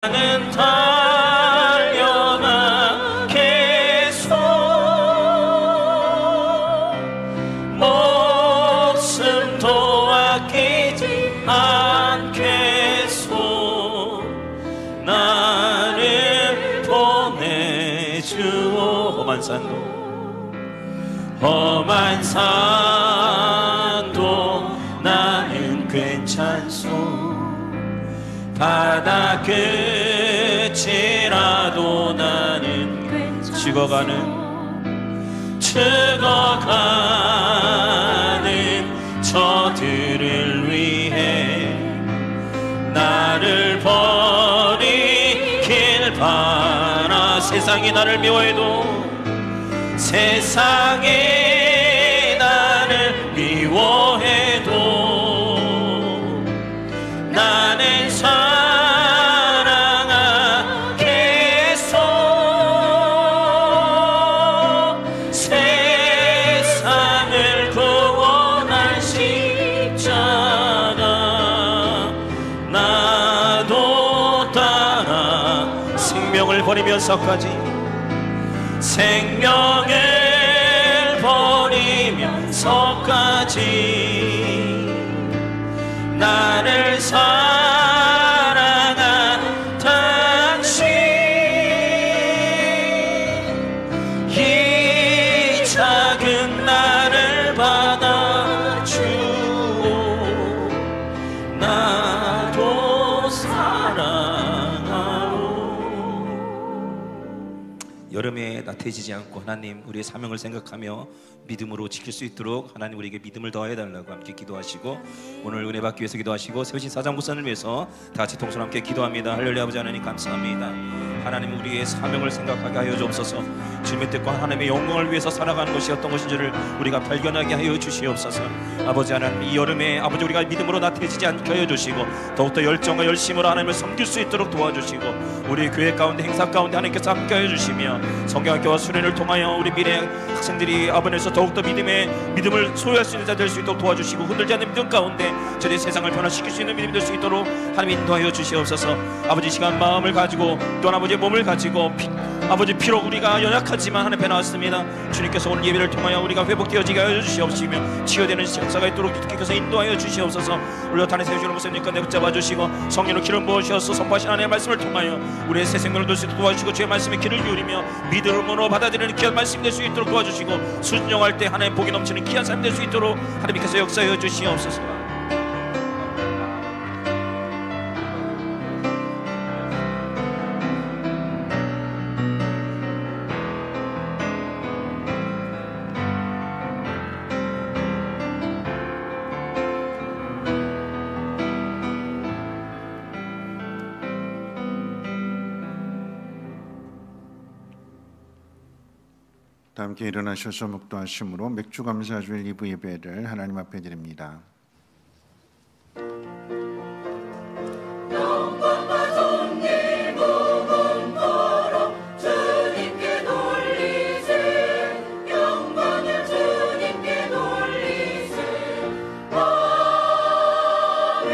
나는 달려나겠소. 목숨도 아끼지 않겠소. 나를 보내주오. 험한 산도 나는 괜찮소. 바다 끝이라도 나는 죽어가는 저들을 위해 나를 버리길 바라. 세상이 나를 미워해도 세상이 나를 미워해도 나는 사랑하겠소. 세상을 구원할 십자가 나도 따라 생명을 버리면서까지 나를 사랑한 당신, 이 작은 나를 받아주오. 나도 사랑하오. 여름에 나태해지지 않고 하나님 우리의 사명을 생각하며 믿음으로 지킬 수 있도록 하나님 우리에게 믿음을 더해 달라고 함께 기도하시고, 오늘 은혜 받기 위해서 기도하시고 세우신 사장부산을 위해서 다 같이 동서로 함께 기도합니다. 할렐루야. 아버지 하나님 감사합니다. 하나님 우리의 사명을 생각하게 하여 주옵소서. 주님의 뜻과 하나님의 영광을 위해서 살아가는 것이 어떤 것인지를 우리가 발견하게 하여 주시옵소서. 아버지 하나님 이 여름에 아버지 우리가 믿음으로 나태해지지 않게 하여 주시고 더욱더 열정과 열심으로 하나님을 섬길 수 있도록 도와주시고, 우리 교회 가운데 행사 가운데 하나님께서 함께 하여 주시며 성경학교와 수련을 통하여 우리 미래 학생들이 아버지에서 더욱더 믿음을 소유할 수 있는 자 될 수 있도록 도와주시고, 흔들지 않는 믿음 가운데 저희 세상을 변화시킬 수 있는 믿음이 될 수 있도록 하나님 인도하여 주시옵소서. 아버지 시간 마음을 가지고 또한 아버지의 몸을 가지고 아버지 피로 우리가 연약하지만 하나님 배나왔습니다. 주님께서 오늘 예배를 통하여 우리가 회복되어지게 하여 주시옵시며 치유되는 역사가 있도록 주께서 인도하여 주시옵소서. 우리 탄에 세우시는 모습님 가운데 붙잡아 주시고 성령으로 기름 부으셔서 선포하신 하나님의 말씀을 통하여 우리의 새 생명을 얻을 수 있도록 도와주시고, 주의 말씀에 귀를 기울이며 믿음으로 받아들이는 귀한 말씀 될 수 있도록 도와주시고, 순종할 때 하나님 복이 넘치는 귀한 삶 될 수 있도록 하나님께서 역사하여 주시옵소서. 함께 일어나셔서 묵도하심으로 맥주 감사주일 2부 예배를 하나님 앞에 드립니다. 영광과 존귀 무궁토록 주님께 돌리세. 영광을 주님께 돌리세. 아멘.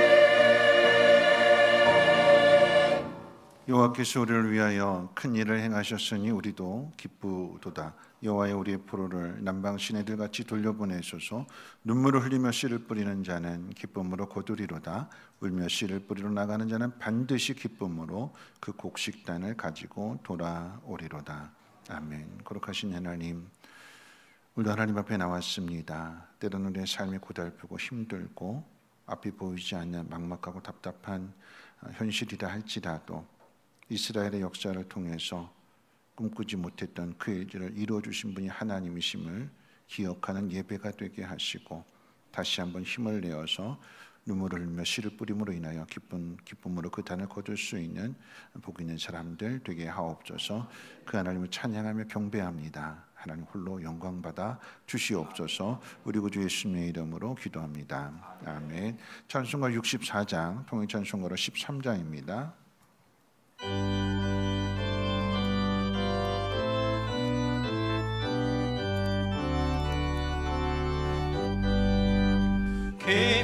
여호와께서 우리를 위하여 큰 일을 행하셨으니 우리도 기쁘도다. 여호와의 우리의 포로를 남방 시내들 같이 돌려보내소서. 눈물을 흘리며 씨를 뿌리는 자는 기쁨으로 거두리로다. 울며 씨를 뿌리러 나가는 자는 반드시 기쁨으로 그 곡식단을 가지고 돌아오리로다. 아멘. 거룩하신 하나님, 우리도 하나님 앞에 나왔습니다. 때로는 우리의 삶이 고달프고 힘들고 앞이 보이지 않는 막막하고 답답한 현실이라 할지라도 이스라엘의 역사를 통해서 꿈꾸지 못했던 그 일들을 이루어주신 분이 하나님이심을 기억하는 예배가 되게 하시고, 다시 한번 힘을 내어서 눈물을 흘리며 씨를 뿌림으로 인하여 기쁨으로 그 단을 거둘 수 있는 복 있는 사람들 되게 하옵소서. 그 하나님을 찬양하며 경배합니다. 하나님 홀로 영광받아 주시옵소서. 우리 구주 예수님의 이름으로 기도합니다. 아멘. 찬송가 64장, 통일찬송가로 13장입니다.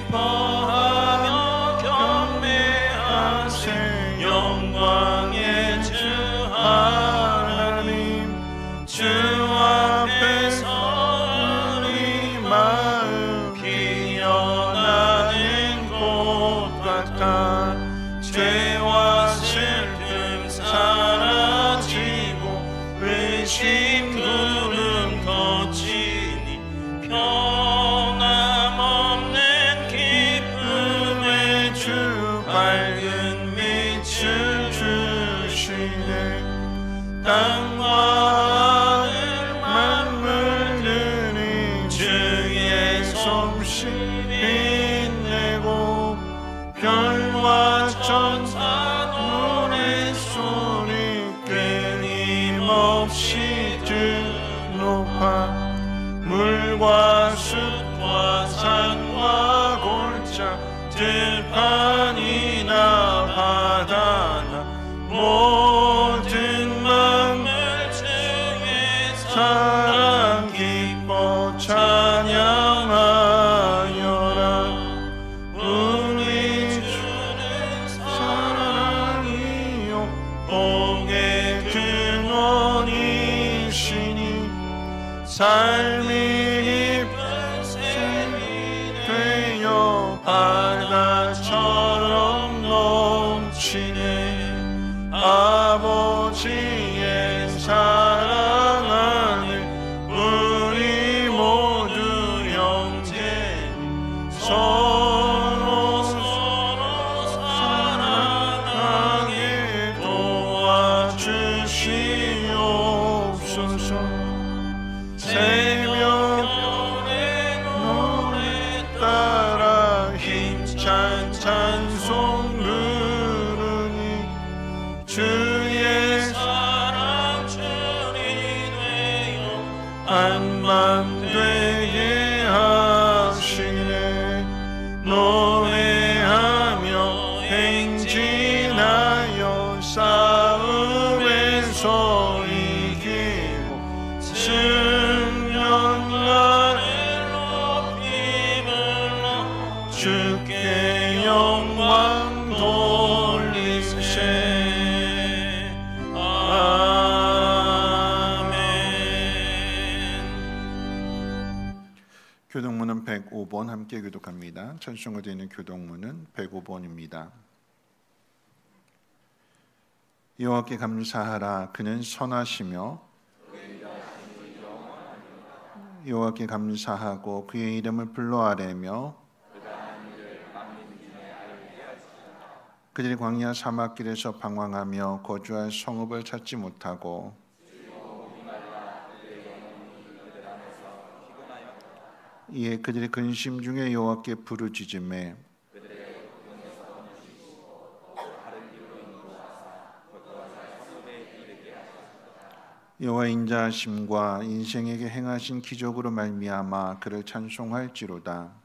기뻐하며 경배하세. 영광 땅과 하늘 만물들이 주의 솜씨 빛내고 별과 천사 노랫소리 끊임없이 드높아 물과 숲과 산과 골짜 들판이나 바다나 모든 만물 중에 사랑 기뻐 찬양하여라. 우리 주는 사랑이요 복의 근원이시니 삶이 깊은 샘이 되어 바다처럼 넘치네. 아버지의 사랑 안에 우리 모두 형제니 서로 사랑하게 도와주시옵소서. 새벽별의 노래 따라 힘찬 찬송 부르니 주의 사랑 주리 되어 한밤 되게 하시네. 노래하며 행진하여 싸움에서 이기고 승전가를 높이 불러 주께 영광 돌리세. 교동문은 105번 함께 교독합니다. 찬송가 되는 교동문은 105번입니다. 여호와께 감사하라. 그는 선하시며 여호와께 감사하고 그의 이름을 불러아뢰며 그들이 광야 사막길에서 방황하며 거주할 성읍을 찾지 못하고 이에 그들의 근심 중에 여호와께 부르짖음에 여호와의 인자하심과 인생에게 행하신 기적으로 말미암아 그를 찬송할지로다.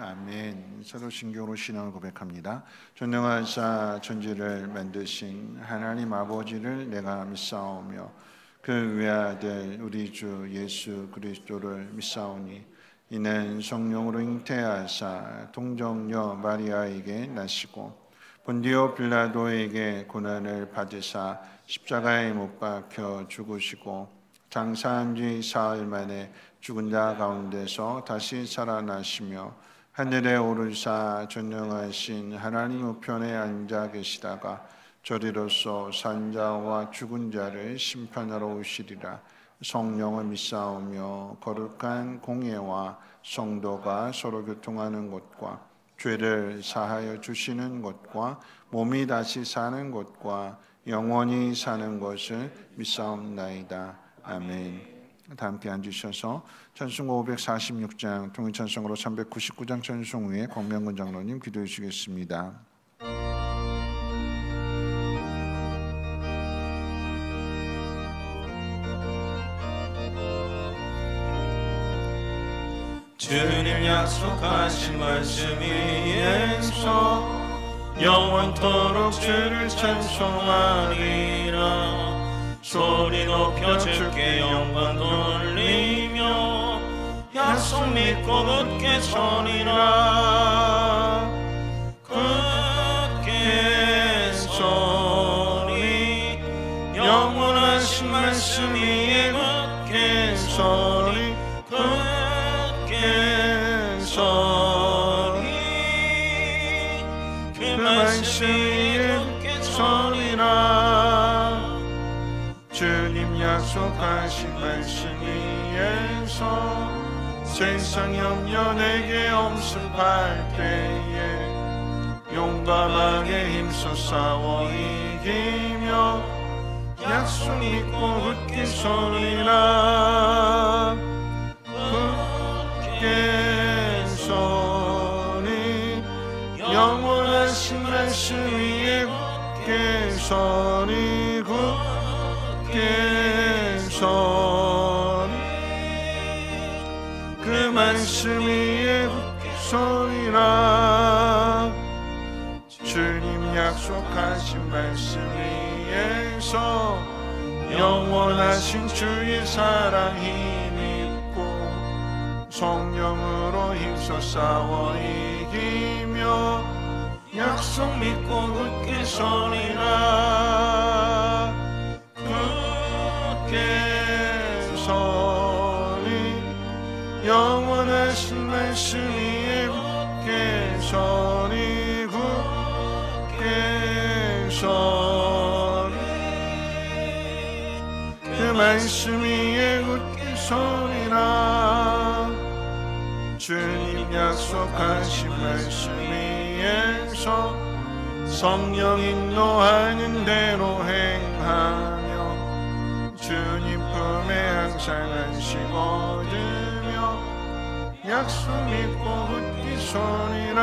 아멘. 서로 신경으로 신앙을 고백합니다. 전능하사 천지를 만드신 하나님 아버지를 내가 믿사오며 그 외아들 우리 주 예수 그리스도를 믿사오니 이는 성령으로 잉태하사 동정녀 마리아에게 나시고 본디오 빌라도에게 고난을 받으사 십자가에 못 박혀 죽으시고 장사한 뒤 사흘 만에 죽은 자 가운데서 다시 살아나시며 하늘에 오르사 전능하신 하나님 우편에 앉아 계시다가 저리로서 산자와 죽은 자를 심판하러 오시리라. 성령을 믿사오며 거룩한 공예와 성도가 서로 교통하는 것과 죄를 사하여 주시는 것과 몸이 다시 사는 것과 영원히 사는 것을 믿사옵나이다. 아멘. 다 함께 앉으셔서 찬송가 546장 통일찬송으로 399장 찬송 후에 권명근 장로님 기도해 주시겠습니다. 주님 약속하신 말씀 위에서 영원토록 주를 찬송하리라. 소리 높여 주께 영광 돌리며 약속 믿고 굳게 서리라. 굳게 서리 영원하신 말씀 위에 굳게 서리 굳게 서리 그 말씀 위에 굳게 서리라. 주님 약속하신 말씀 위에서 세상 염려 내게 엄습할 때에 용감하게 힘써 싸워 이기며 약속 믿고 굳게 서리라. 굳게 서리 영원하신 말씀 위에 굳게 서리. 굳게 서리 그 말씀 위에 굳게 서리라. 주님 약속하신 말씀 위에서 영원하신 주의 사랑 힘입고 성령으로 힘써 싸워 이기며 약속 믿고 굳게 서리라. 굳게 서리 영원하신 말씀 위에 굳게 서리. 그 말씀 위에 굳게 서리라. 주님 약속하신 말씀 위에서 성령 인도하는 대로 행하며 주님 품에 항상 안식 얻으며 약속 믿고 굳게 서리라.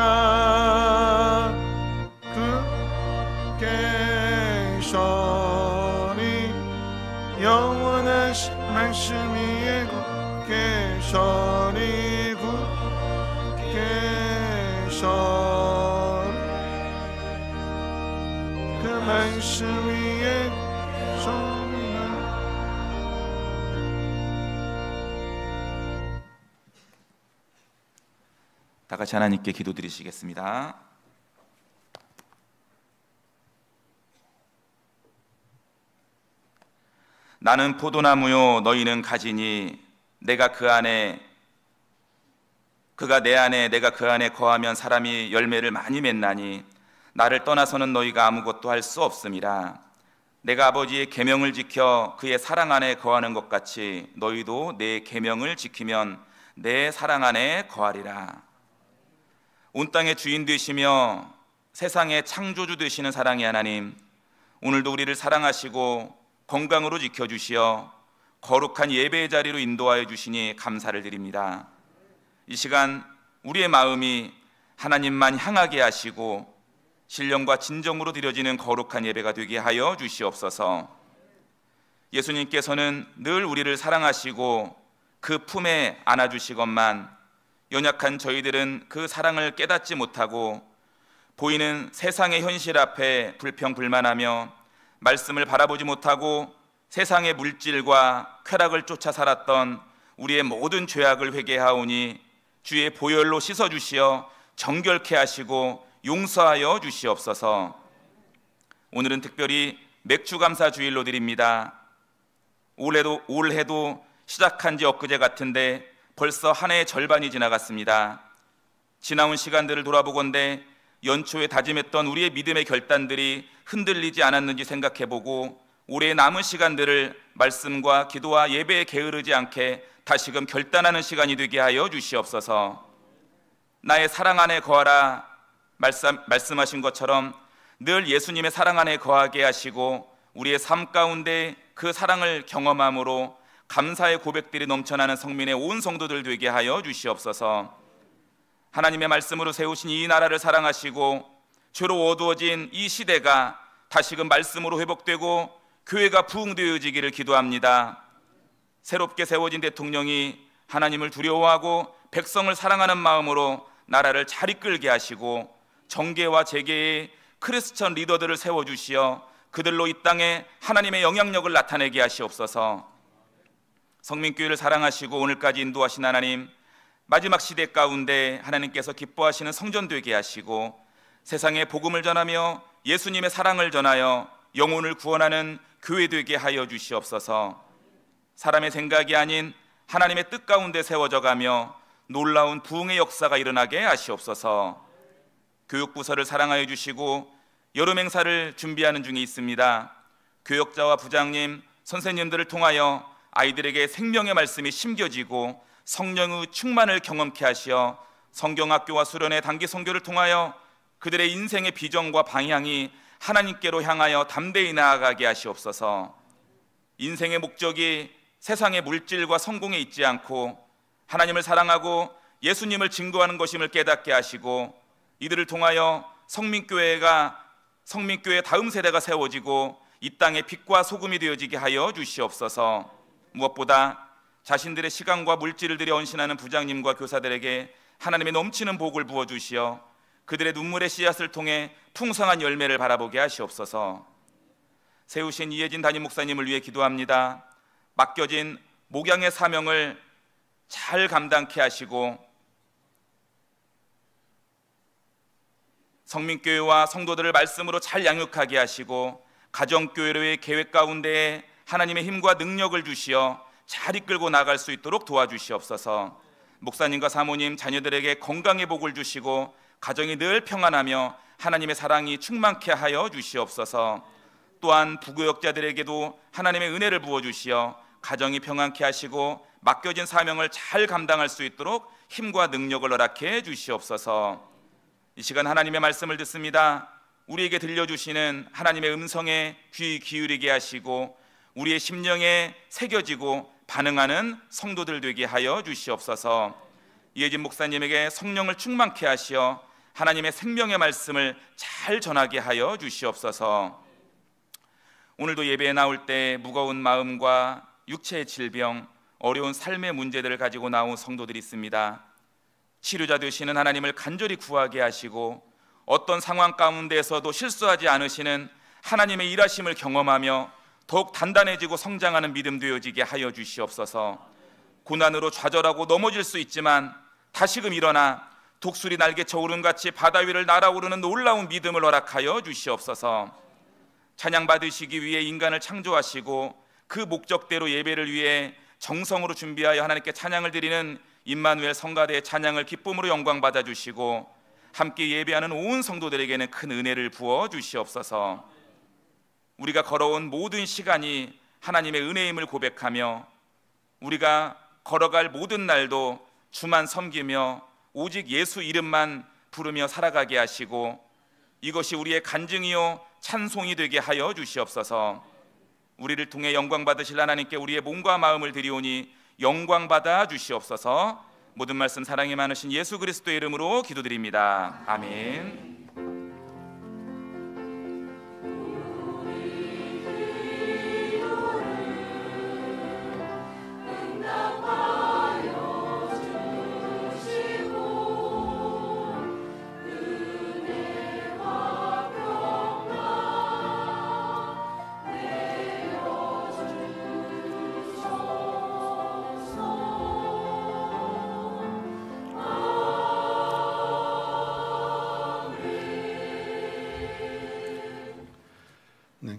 굳게 서리 영원하신 말씀 위에 굳게 서리. 굳게 서리 그 말씀 위에 서리라. 다 같이 하나님께 기도드리시겠습니다. 나는 포도나무요 너희는 가지니 내가 그 안에 그가 내 안에 내가 그 안에 거하면 사람이 열매를 많이 맺나니 나를 떠나서는 너희가 아무것도 할 수 없음이라. 내가 아버지의 계명을 지켜 그의 사랑 안에 거하는 것 같이 너희도 내 계명을 지키면 내 사랑 안에 거하리라. 온 땅의 주인 되시며 세상의 창조주 되시는 사랑의 하나님, 오늘도 우리를 사랑하시고 건강으로 지켜주시어 거룩한 예배의 자리로 인도하여 주시니 감사를 드립니다. 이 시간 우리의 마음이 하나님만 향하게 하시고 신령과 진정으로 드려지는 거룩한 예배가 되게 하여 주시옵소서. 예수님께서는 늘 우리를 사랑하시고 그 품에 안아주시건만 연약한 저희들은 그 사랑을 깨닫지 못하고 보이는 세상의 현실 앞에 불평불만하며 말씀을 바라보지 못하고 세상의 물질과 쾌락을 쫓아 살았던 우리의 모든 죄악을 회개하오니 주의 보혈로 씻어주시어 정결케 하시고 용서하여 주시옵소서. 오늘은 특별히 맥주감사 주일로 드립니다. 올해도 시작한 지 엊그제 같은데 벌써 한 해의 절반이 지나갔습니다. 지나온 시간들을 돌아보건대 연초에 다짐했던 우리의 믿음의 결단들이 흔들리지 않았는지 생각해보고 올해의 남은 시간들을 말씀과 기도와 예배에 게으르지 않게 다시금 결단하는 시간이 되게 하여 주시옵소서. 나의 사랑 안에 거하라 말씀하신 것처럼 늘 예수님의 사랑 안에 거하게 하시고 우리의 삶 가운데 그 사랑을 경험함으로 감사의 고백들이 넘쳐나는 성민의 온 성도들 되게 하여 주시옵소서. 하나님의 말씀으로 세우신 이 나라를 사랑하시고 죄로 어두워진 이 시대가 다시금 말씀으로 회복되고 교회가 부흥되어지기를 기도합니다. 새롭게 세워진 대통령이 하나님을 두려워하고 백성을 사랑하는 마음으로 나라를 잘 이끌게 하시고 정계와 재계의 크리스천 리더들을 세워주시어 그들로 이 땅에 하나님의 영향력을 나타내게 하시옵소서. 성민교회를 사랑하시고 오늘까지 인도하신 하나님, 마지막 시대 가운데 하나님께서 기뻐하시는 성전 되게 하시고 세상에 복음을 전하며 예수님의 사랑을 전하여 영혼을 구원하는 교회 되게 하여 주시옵소서. 사람의 생각이 아닌 하나님의 뜻 가운데 세워져 가며 놀라운 부흥의 역사가 일어나게 하시옵소서. 교육부서를 사랑하여 주시고 여름 행사를 준비하는 중에 있습니다. 교역자와 부장님, 선생님들을 통하여 아이들에게 생명의 말씀이 심겨지고 성령의 충만을 경험케 하시어 성경학교와 수련회 단기 선교를 통하여 그들의 인생의 비전과 방향이 하나님께로 향하여 담대히 나아가게 하시옵소서. 인생의 목적이 세상의 물질과 성공에 있지 않고 하나님을 사랑하고 예수님을 증거하는 것임을 깨닫게 하시고 이들을 통하여 성민교회 다음 세대가 세워지고 이 땅의 빛과 소금이 되어지게 하여 주시옵소서. 무엇보다 자신들의 시간과 물질을 들여 헌신하는 부장님과 교사들에게 하나님의 넘치는 복을 부어주시어 그들의 눈물의 씨앗을 통해 풍성한 열매를 바라보게 하시옵소서. 세우신 이혜진 담임 목사님을 위해 기도합니다. 맡겨진 목양의 사명을 잘 감당케 하시고 성민교회와 성도들을 말씀으로 잘 양육하게 하시고 가정교회의 계획 가운데에 하나님의 힘과 능력을 주시어 잘 이끌고 나갈 수 있도록 도와주시옵소서. 목사님과 사모님, 자녀들에게 건강의 복을 주시고 가정이 늘 평안하며 하나님의 사랑이 충만케 하여 주시옵소서. 또한 부교역자들에게도 하나님의 은혜를 부어주시어 가정이 평안케 하시고 맡겨진 사명을 잘 감당할 수 있도록 힘과 능력을 허락해 주시옵소서. 이 시간 하나님의 말씀을 듣습니다. 우리에게 들려주시는 하나님의 음성에 귀 기울이게 하시고 우리의 심령에 새겨지고 반응하는 성도들 되게 하여 주시옵소서. 이혜진 목사님에게 성령을 충만케 하시어 하나님의 생명의 말씀을 잘 전하게 하여 주시옵소서. 오늘도 예배에 나올 때 무거운 마음과 육체의 질병, 어려운 삶의 문제들을 가지고 나온 성도들이 있습니다. 치료자 되시는 하나님을 간절히 구하게 하시고 어떤 상황 가운데에서도 실수하지 않으시는 하나님의 일하심을 경험하며 더욱 단단해지고 성장하는 믿음 되어지게 하여 주시옵소서. 고난으로 좌절하고 넘어질 수 있지만 다시금 일어나 독수리 날개쳐 오름같이 바다 위를 날아오르는 놀라운 믿음을 허락하여 주시옵소서. 찬양 받으시기 위해 인간을 창조하시고 그 목적대로 예배를 위해 정성으로 준비하여 하나님께 찬양을 드리는 임마누엘 성가대의 찬양을 기쁨으로 영광 받아 주시고 함께 예배하는 온 성도들에게는 큰 은혜를 부어 주시옵소서. 우리가 걸어온 모든 시간이 하나님의 은혜임을 고백하며 우리가 걸어갈 모든 날도 주만 섬기며 오직 예수 이름만 부르며 살아가게 하시고 이것이 우리의 간증이요 찬송이 되게 하여 주시옵소서. 우리를 통해 영광 받으실 하나님께 우리의 몸과 마음을 드리오니 영광 받아 주시옵소서. 모든 말씀 사랑이 많으신 예수 그리스도의 이름으로 기도드립니다. 아멘.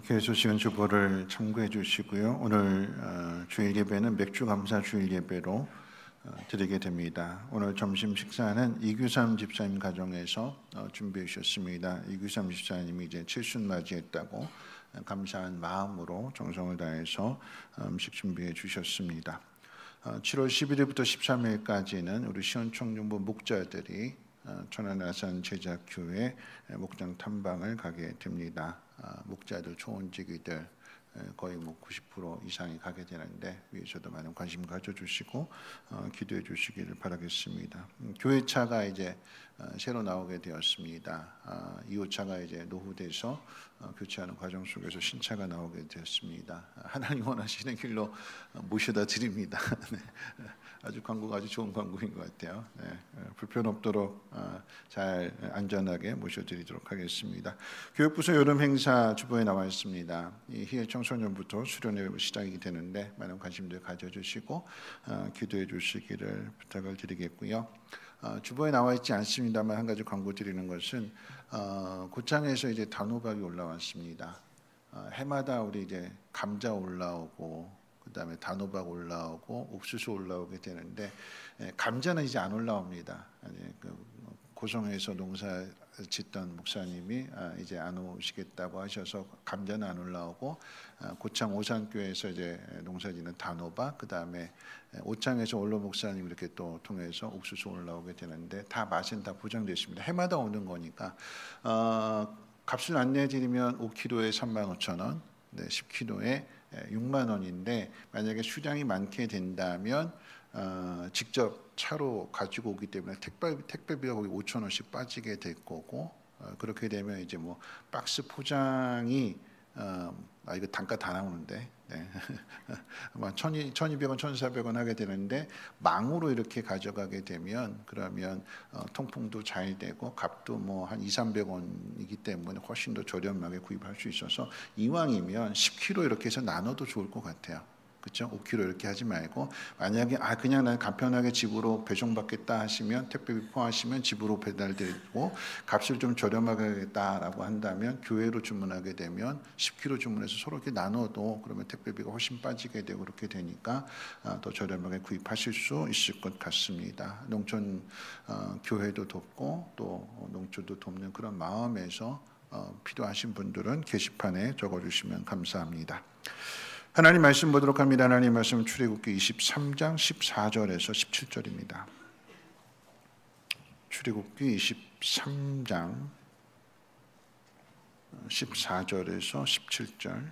교회 소식은 주보를 참고해 주시고요. 오늘 주일 예배는 맥주 감사 주일 예배로 드리게 됩니다. 오늘 점심 식사는 이규삼 집사님 가정에서 준비해 주셨습니다. 이규삼 집사님이 이제 70 맞이했다고 감사한 마음으로 정성을 다해서 음식 준비해 주셨습니다. 7월 11일부터 13일까지는 우리 시원청정부 목자들이 천안아산 제자교회 목장 탐방을 가게 됩니다. 목자들, 초원지기들 거의 90% 이상이 가게 되는데 위에서도 많은 관심 가져주시고 기도해 주시기를 바라겠습니다. 교회차가 이제 새로 나오게 되었습니다. 2호차가 이제 노후돼서 교체하는 과정 속에서 신차가 나오게 되었습니다. 하나님 원하시는 길로 모셔다 드립니다. 네. 아주 광고가 아주 좋은 광고인 것 같아요. 네. 불편 없도록 잘 안전하게 모셔드리도록 하겠습니다. 교육부서 여름 행사 주보에 나와 있습니다. 이 희애 청소년부터 수련회 시작이 되는데 많은 관심들 가져주시고 기도해 주시기를 부탁을 드리겠고요. 주보에 나와 있지 않습니다만 한 가지 광고 드리는 것은 고창에서 이제 단호박이 올라왔습니다. 해마다 우리 이제 감자 올라오고 그다음에 단호박 올라오고 옥수수 올라오게 되는데 감자는 이제 안 올라옵니다. 고성에서 농사 짓던 목사님이 이제 안 오시겠다고 하셔서 감자는 안 올라오고 고창 오산교회에서 이제 농사짓는 단호박, 그 다음에 오창에서 원로 목사님 이렇게 또 통해서 옥수수 올라오게 되는데 다 맛은 다 보장되어 있습니다. 해마다 오는 거니까 값을 안내해드리면 5kg에 35,000원, 네, 10kg에 6만 원인데 만약에 수량이 많게 된다면 직접 차로 가지고 오기 때문에 택배비가 거기 5,000원씩 빠지게 될 거고 그렇게 되면 이제 뭐 박스 포장이 이거 단가 다 나오는데 네. 아마 1,200원, 1,400원 하게 되는데 망으로 이렇게 가져가게 되면 그러면 통풍도 잘 되고 값도 뭐 한 200~300원이기 때문에 훨씬 더 저렴하게 구입할 수 있어서 이왕이면 10kg 이렇게 해서 나눠도 좋을 것 같아요. 그렇죠? 5kg 이렇게 하지 말고 만약에 그냥 난 간편하게 집으로 배송받겠다 하시면 택배비 포함하시면 집으로 배달드리고 값을 좀 저렴하게 하겠다라고 한다면 교회로 주문하게 되면 10kg 주문해서 서로 이렇게 나눠도 그러면 택배비가 훨씬 빠지게 되고 그렇게 되니까 더 저렴하게 구입하실 수 있을 것 같습니다. 농촌 교회도 돕고 또 농촌도 돕는 그런 마음에서 필요하신 분들은 게시판에 적어주시면 감사합니다. 하나님 말씀 보도록 합니다. 하나님 말씀 출애굽기 23장 14절에서 17절입니다. 출애굽기 23장 14절에서 17절.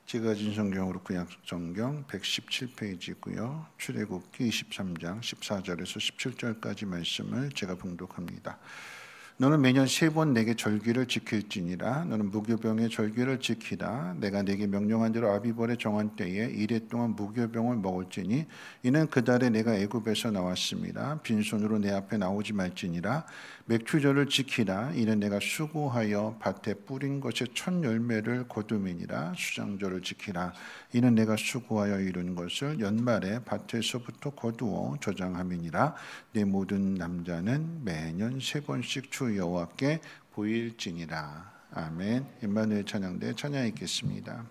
제가 가진 성경으로 구약 성경 117페이지고요. 출애굽기 23장 14절에서 17절까지 말씀을 제가 봉독합니다. 너는 매년 3번 내게 절기를 지킬지니라. 너는 무교병의 절기를 지키라. 내가 내게 명령한 대로 아비벌의 정한 때에 이래 동안 무교병을 먹을지니 이는 그 달에 내가 애굽에서 나왔습니다. 빈손으로 내 앞에 나오지 말지니라. 맥추절을 지키라. 이는 내가 수고하여 밭에 뿌린 것의 첫 열매를 거둠이니라. 수장절을 지키라. 이는 내가 수고하여 이룬 것을 연말에 밭에서부터 거두어 저장함이니라. 내 모든 남자는 매년 3번씩 주 여호와께 보일지니라. 아멘. 임마누엘 찬양대 찬양 읽겠습니다.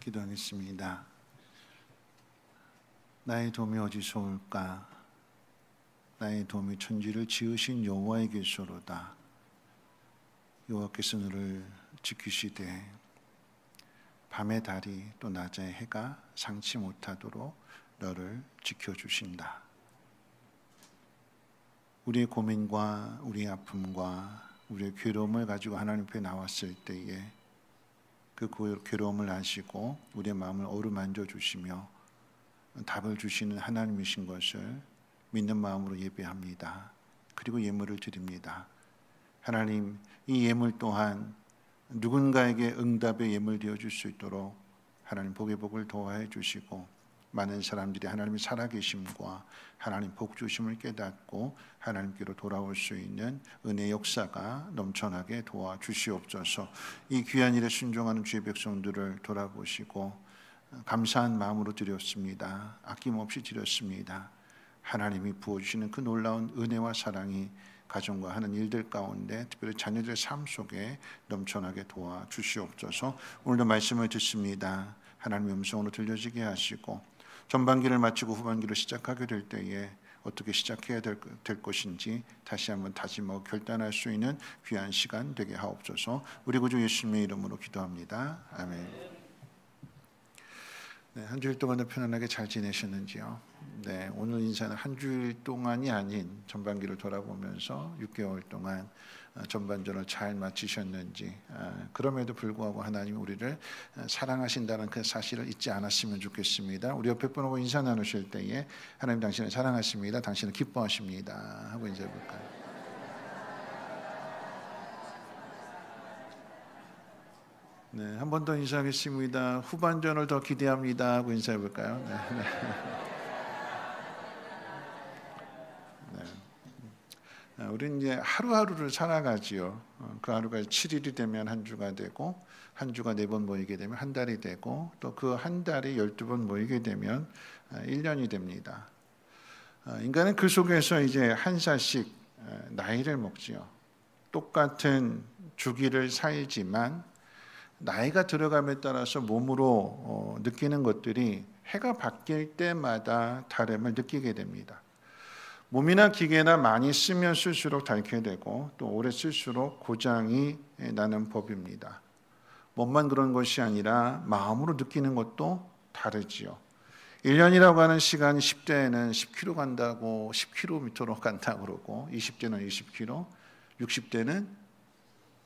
기도하겠습니다. 나의 도움이 어디서 올까? 나의 도움이 천지를 지으신 여호와에게서로다. 여호와께서 너를 지키시되 밤의 달이 또 낮의 해가 상치 못하도록 너를 지켜주신다. 우리의 고민과 우리의 아픔과 우리의 괴로움을 가지고 하나님 앞에 나왔을 때에 그 괴로움을 아시고 우리의 마음을 어루만져 주시며 답을 주시는 하나님이신 것을 믿는 마음으로 예배합니다. 그리고 예물을 드립니다. 하나님, 이 예물 또한 누군가에게 응답의 예물 되어줄 수 있도록 하나님 복의 복을 도와해 주시고 많은 사람들이 하나님의 살아계심과 하나님 복 주심을 깨닫고 하나님께로 돌아올 수 있는 은혜의 역사가 넘쳐나게 도와주시옵소서. 이 귀한 일에 순종하는 주의 백성들을 돌아보시고 감사한 마음으로 드렸습니다. 아낌없이 드렸습니다. 하나님이 부어주시는 그 놀라운 은혜와 사랑이 가정과 하는 일들 가운데 특별히 자녀들의 삶 속에 넘쳐나게 도와주시옵소서. 오늘도 말씀을 듣습니다. 하나님의 음성으로 들려지게 하시고 전반기를 마치고 후반기를 시작하게 될 때에 어떻게 시작해야 될 것인지 다시 한번 다짐하고 결단할 수 있는 귀한 시간 되게 하옵소서. 우리 구주 예수님의 이름으로 기도합니다. 아멘. 네, 한 주일 동안도 편안하게 잘 지내셨는지요? 네, 오늘 인사는 한 주일 동안이 아닌 전반기를 돌아보면서 6개월 동안 전반전을 잘 마치셨는지, 그럼에도 불구하고 하나님이 우리를 사랑하신다는 그 사실을 잊지 않았으면 좋겠습니다. 우리 옆에 분하고 인사 나누실 때에 하나님 당신을 사랑하십니다, 당신을 기뻐하십니다 하고 인사해 볼까요? 네, 한 번 더 인사하겠습니다. 후반전을 더 기대합니다 하고 인사해 볼까요? 네, 네. 우리는 이제 하루하루를 살아가지요. 그 하루가 7일이 되면 한 주가 되고, 한 주가 4번 모이게 되면 한 달이 되고, 또 그 한 달이 12번 모이게 되면 1년이 됩니다. 인간은 그 속에서 이제 한 살씩 나이를 먹지요. 똑같은 주기를 살지만 나이가 들어감에 따라서 몸으로 느끼는 것들이 해가 바뀔 때마다 다름을 느끼게 됩니다. 몸이나 기계나 많이 쓰면 쓸수록 닳게 되고 또 오래 쓸수록 고장이 나는 법입니다. 몸만 그런 것이 아니라 마음으로 느끼는 것도 다르지요. 1년이라고 하는 시간이 10대에는 10km 간다고 10km로 간다고 그러고 20대는 20km, 60대는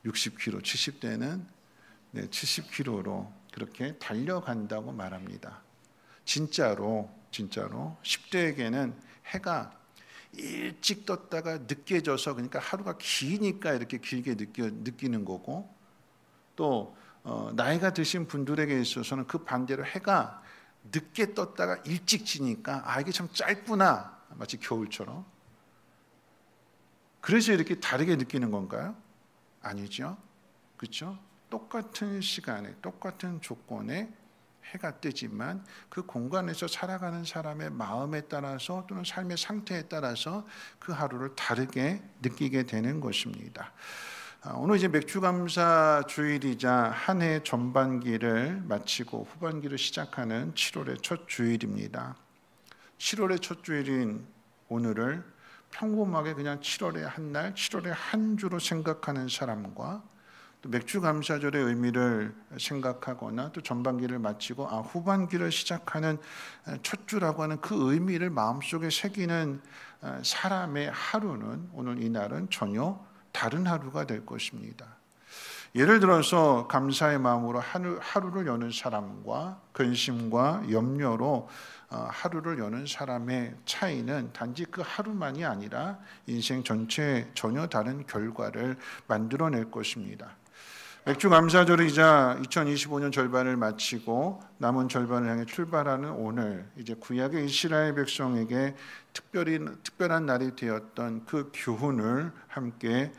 60km, 70대는 70km로 그렇게 달려간다고 말합니다. 진짜로 10대에게는 해가 일찍 떴다가 늦게 져서, 그러니까 하루가 기니까 이렇게 길게 느끼는 거고, 또 나이가 드신 분들에게 있어서는 그 반대로 해가 늦게 떴다가 일찍 지니까 이게 참 짧구나, 마치 겨울처럼. 그래서 이렇게 다르게 느끼는 건가요? 아니죠. 그렇죠? 똑같은 시간에 똑같은 조건에 해가 뜨지만 그 공간에서 살아가는 사람의 마음에 따라서 또는 삶의 상태에 따라서 그 하루를 다르게 느끼게 되는 것입니다. 오늘 이제 맥주감사 주일이자 한 해 전반기를 마치고 후반기를 시작하는 7월의 첫 주일입니다. 7월의 첫 주일인 오늘을 평범하게 그냥 7월의 한 날, 7월의 한 주로 생각하는 사람과 또 맥주감사절의 의미를 생각하거나 또 전반기를 마치고 후반기를 시작하는 첫 주라고 하는 그 의미를 마음속에 새기는 사람의 하루는, 오늘 이 날은 전혀 다른 하루가 될 것입니다. 예를 들어서 감사의 마음으로 하루를 여는 사람과 근심과 염려로 하루를 여는 사람의 차이는 단지 그 하루만이 아니라 인생 전체에 전혀 다른 결과를 만들어낼 것입니다. 맥주감사절이자 2025년 절반을 마치고 남은 절반을 향해 출발하는 오늘, 이제 구약의 이스라엘 백성에게 특별한 날이 되었던 그 교훈을 함께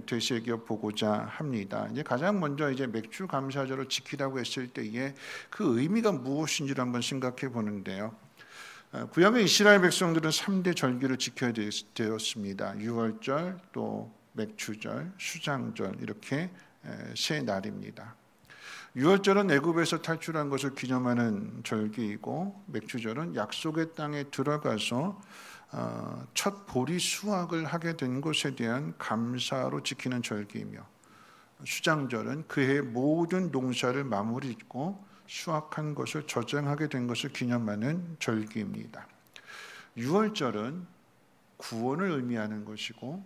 되새겨 보고자 합니다. 이제 가장 먼저 이제 맥주감사절을 지키라고 했을 때에 그 의미가 무엇인지를 한번 생각해 보는데요. 구약의 이스라엘 백성들은 3대 절기를 지켜야 되었습니다. 유월절, 또 맥주절, 수장절, 이렇게 세 날입니다. 유월절은 애굽에서 탈출한 것을 기념하는 절기이고, 맥추절은 약속의 땅에 들어가서 첫 보리 수확을 하게 된 것에 대한 감사로 지키는 절기이며, 수장절은 그해 모든 농사를 마무리 짓고 수확한 것을 저장하게 된 것을 기념하는 절기입니다. 유월절은 구원을 의미하는 것이고,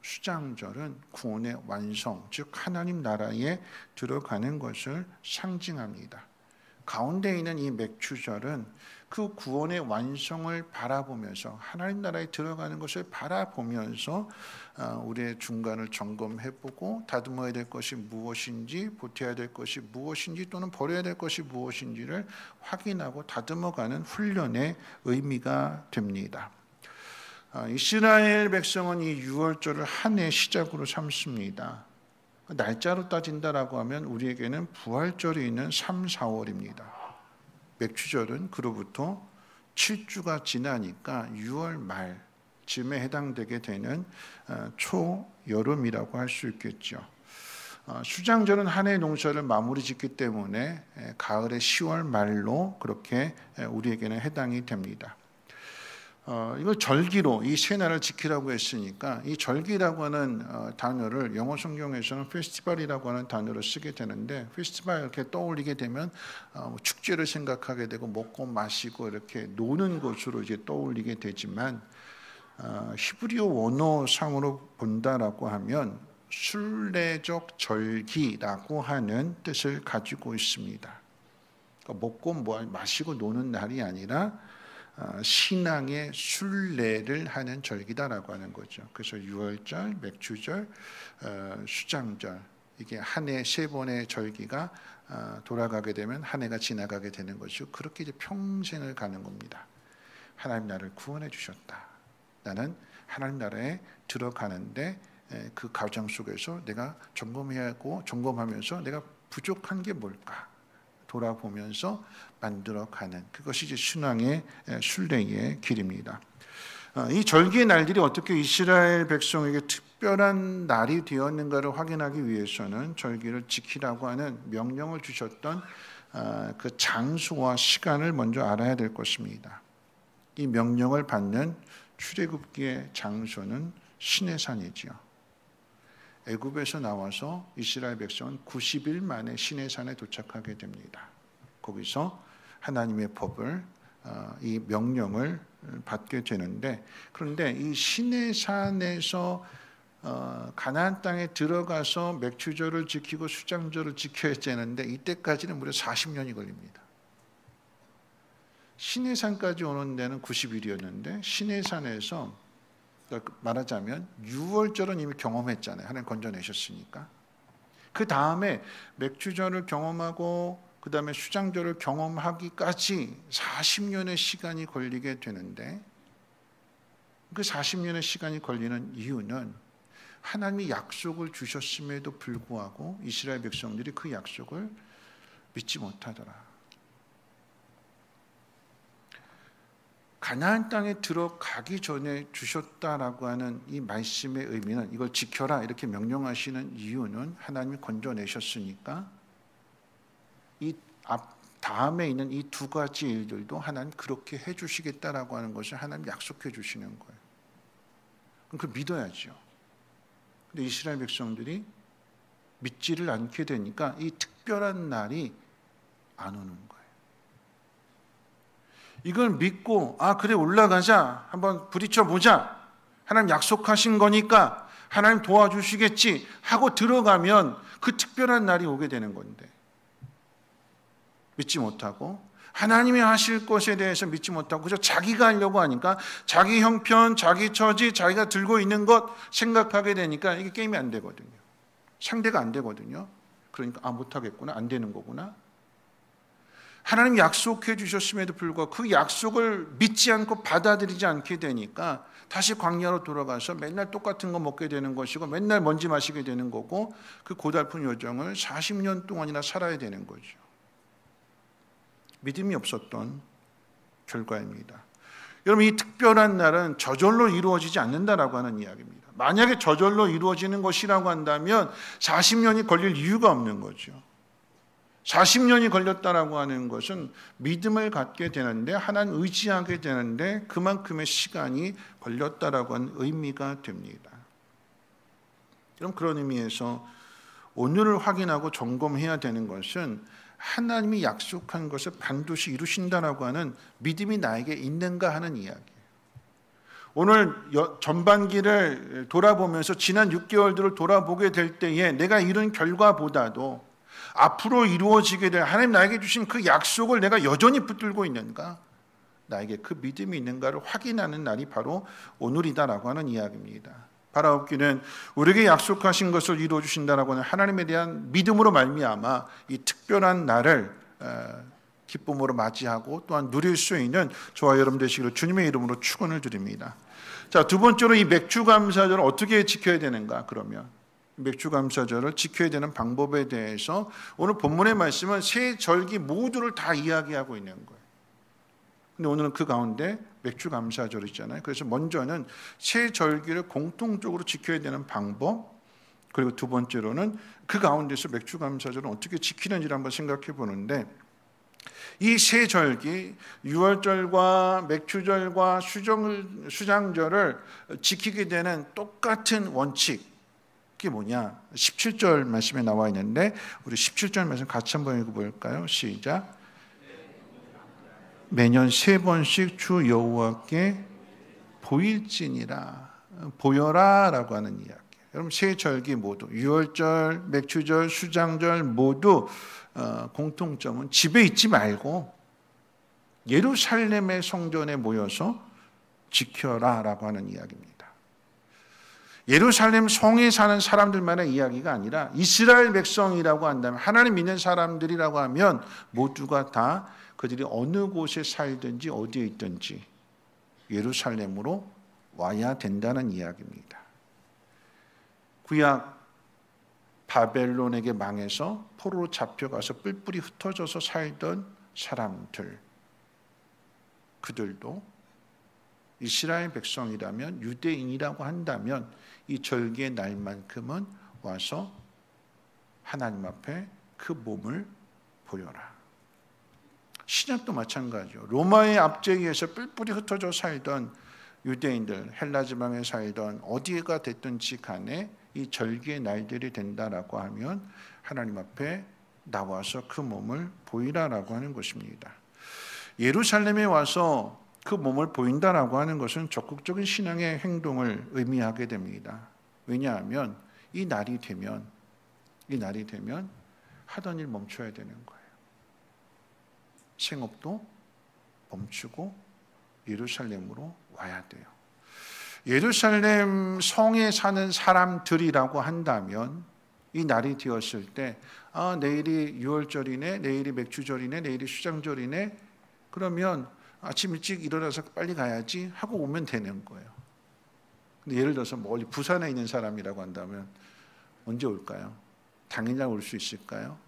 수장절은 구원의 완성, 즉 하나님 나라에 들어가는 것을 상징합니다. 가운데 있는 이 맥추절은 그 구원의 완성을 바라보면서, 하나님 나라에 들어가는 것을 바라보면서 우리의 중간을 점검해보고 다듬어야 될 것이 무엇인지, 보태야 될 것이 무엇인지, 또는 버려야 될 것이 무엇인지를 확인하고 다듬어가는 훈련의 의미가 됩니다. 이스라엘 백성은 이 유월절을 한 해 시작으로 삼습니다. 날짜로 따진다라고 하면 우리에게는 부활절이 있는 3, 4월입니다. 맥추절은 그로부터 7주가 지나니까 6월 말쯤에 해당되게 되는 초여름이라고 할 수 있겠죠. 수장절은 한 해 농사를 마무리 짓기 때문에 가을의 10월 말로 그렇게 우리에게는 해당이 됩니다. 이걸 절기로 이 세 날을 지키라고 했으니까, 이 절기라고 하는 단어를 영어 성경에서는 페스티벌이라고 하는 단어를 쓰게 되는데, 페스티벌 이렇게 떠올리게 되면 축제를 생각하게 되고 먹고 마시고 이렇게 노는 것으로 이제 떠올리게 되지만, 히브리어 원어상으로 본다라고 하면 순례적 절기라고 하는 뜻을 가지고 있습니다. 그러니까 먹고 마시고 노는 날이 아니라 신앙의 순례를 하는 절기다라고 하는 거죠. 그래서 유월절, 맥추절, 수장절, 이게 한 해 3번의 절기가 돌아가게 되면 한 해가 지나가게 되는 것이고, 그렇게 이제 평생을 가는 겁니다. 하나님 나를 구원해 주셨다. 나는 하나님 나라에 들어가는데 그 과정 속에서 내가 점검해야 하고, 점검하면서 내가 부족한 게 뭘까 돌아보면서 만들어가는, 그것이 이제 신앙의 순례의 길입니다. 이 절기의 날들이 어떻게 이스라엘 백성에게 특별한 날이 되었는가를 확인하기 위해서는 절기를 지키라고 하는 명령을 주셨던 그 장소와 시간을 먼저 알아야 될 것입니다. 이 명령을 받는 출애굽기의 장소는 시내산이지요. 애굽에서 나와서 이스라엘 백성은 90일 만에 시내산에 도착하게 됩니다. 거기서 하나님의 법을, 이 명령을 받게 되는데, 그런데 이 시내산에서 가나안 땅에 들어가서 맥추절을 지키고 수장절을 지켜야 되는데, 이때까지는 무려 40년이 걸립니다. 시내산까지 오는 데는 90일이었는데 시내산에서, 말하자면 유월절은 이미 경험했잖아요. 하나님 건져내셨으니까. 그 다음에 맥추절을 경험하고 그 다음에 수장절을 경험하기까지 40년의 시간이 걸리게 되는데, 그 40년의 시간이 걸리는 이유는 하나님이 약속을 주셨음에도 불구하고 이스라엘 백성들이 그 약속을 믿지 못하더라. 가나안 땅에 들어가기 전에 주셨다라고 하는 이 말씀의 의미는, 이걸 지켜라 이렇게 명령하시는 이유는 하나님이 건져내셨으니까 이 다음에 있는 이 두 가지 일들도 하나님 그렇게 해주시겠다라고 하는 것을 하나님 약속해 주시는 거예요. 그럼 그걸 믿어야죠. 근데 이스라엘 백성들이 믿지를 않게 되니까 이 특별한 날이 안 오는 거예요. 이걸 믿고 그래 올라가자, 한번 부딪혀 보자, 하나님 약속하신 거니까 하나님 도와주시겠지 하고 들어가면 그 특별한 날이 오게 되는 건데, 믿지 못하고 하나님이 하실 것에 대해서 믿지 못하고 그저 자기가 하려고 하니까 자기 형편, 자기 처지, 자기가 들고 있는 것 생각하게 되니까 이게 게임이 안 되거든요. 상대가 안 되거든요. 그러니까 못하겠구나, 안 되는 거구나. 하나님 약속해 주셨음에도 불구하고 그 약속을 믿지 않고 받아들이지 않게 되니까 다시 광야로 돌아가서 맨날 똑같은 거 먹게 되는 것이고 맨날 먼지 마시게 되는 거고, 그 고달픈 여정을 40년 동안이나 살아야 되는 거죠. 믿음이 없었던 결과입니다. 여러분, 이 특별한 날은 저절로 이루어지지 않는다라고 하는 이야기입니다. 만약에 저절로 이루어지는 것이라고 한다면 40년이 걸릴 이유가 없는 거죠. 40년이 걸렸다라고 하는 것은 믿음을 갖게 되는데, 하나님 의지하게 되는데 그만큼의 시간이 걸렸다라고 하는 의미가 됩니다. 그럼 그런 의미에서 오늘을 확인하고 점검해야 되는 것은 하나님이 약속한 것을 반드시 이루신다라고 하는 믿음이 나에게 있는가 하는 이야기예요. 오늘 전반기를 돌아보면서 지난 6개월들을 돌아보게 될 때에 내가 이룬 결과보다도 앞으로 이루어지게 될 하나님 나에게 주신 그 약속을 내가 여전히 붙들고 있는가, 나에게 그 믿음이 있는가를 확인하는 날이 바로 오늘이다라고 하는 이야기입니다. 바라옵기는 우리에게 약속하신 것을 이루어 주신다라고 하는 하나님에 대한 믿음으로 말미암아 이 특별한 날을 기쁨으로 맞이하고 또한 누릴 수 있는 저와 여러분 되시기를 주님의 이름으로 축원을 드립니다. 자, 두 번째로 이 맥주감사절을 어떻게 지켜야 되는가? 그러면 맥주감사절을 지켜야 되는 방법에 대해서 오늘 본문의 말씀은 세 절기 모두를 다 이야기하고 있는 거예요. 근데 오늘은 그 가운데 맥주감사절 있잖아요. 그래서 먼저는 세 절기를 공통적으로 지켜야 되는 방법, 그리고 두 번째로는 그 가운데서 맥주감사절은 어떻게 지키는지를 한번 생각해 보는데, 이 세 절기, 유월절과 맥주절과 수장절을 지키게 되는 똑같은 원칙, 그게 뭐냐? 17절 말씀에 나와 있는데 우리 17절 말씀 같이 한번 읽어볼까요? 시작. 매년 3번씩 주 여호와께 보일지니라, 보여라 라고 하는 이야기. 여러분, 세 절기 모두, 유월절, 맥주절, 수장절 모두 공통점은 집에 있지 말고 예루살렘의 성전에 모여서 지켜라 라고 하는 이야기입니다. 예루살렘 성에 사는 사람들만의 이야기가 아니라 이스라엘 백성이라고 한다면, 하나님 믿는 사람들이라고 하면 모두가 다 그들이 어느 곳에 살든지 어디에 있든지 예루살렘으로 와야 된다는 이야기입니다. 구약 바벨론에게 망해서 포로로 잡혀가서 뿔뿔이 흩어져서 살던 사람들, 그들도 이스라엘 백성이라면, 유대인이라고 한다면 이 절기의 날만큼은 와서 하나님 앞에 그 몸을 보여라. 신약도 마찬가지죠. 로마의 압제에서 뿔뿔이 흩어져 살던 유대인들, 헬라 지방에 살던 어디가 됐든지 간에 이 절기의 날들이 된다라고 하면 하나님 앞에 나와서 그 몸을 보이라라고 하는 것입니다. 예루살렘에 와서 그 몸을 보인다라고 하는 것은 적극적인 신앙의 행동을 의미하게 됩니다. 왜냐하면 이 날이 되면 하던 일 멈춰야 되는 거예요. 생업도 멈추고 예루살렘으로 와야 돼요. 예루살렘 성에 사는 사람들이라고 한다면 이 날이 되었을 때, 내일이 유월절이네, 내일이 맥주절이네, 내일이 수장절이네, 그러면 아침 일찍 일어나서 빨리 가야지 하고 오면 되는 거예요. 근데 예를 들어서 멀리 부산에 있는 사람이라고 한다면 언제 올까요? 당일날 올 수 있을까요?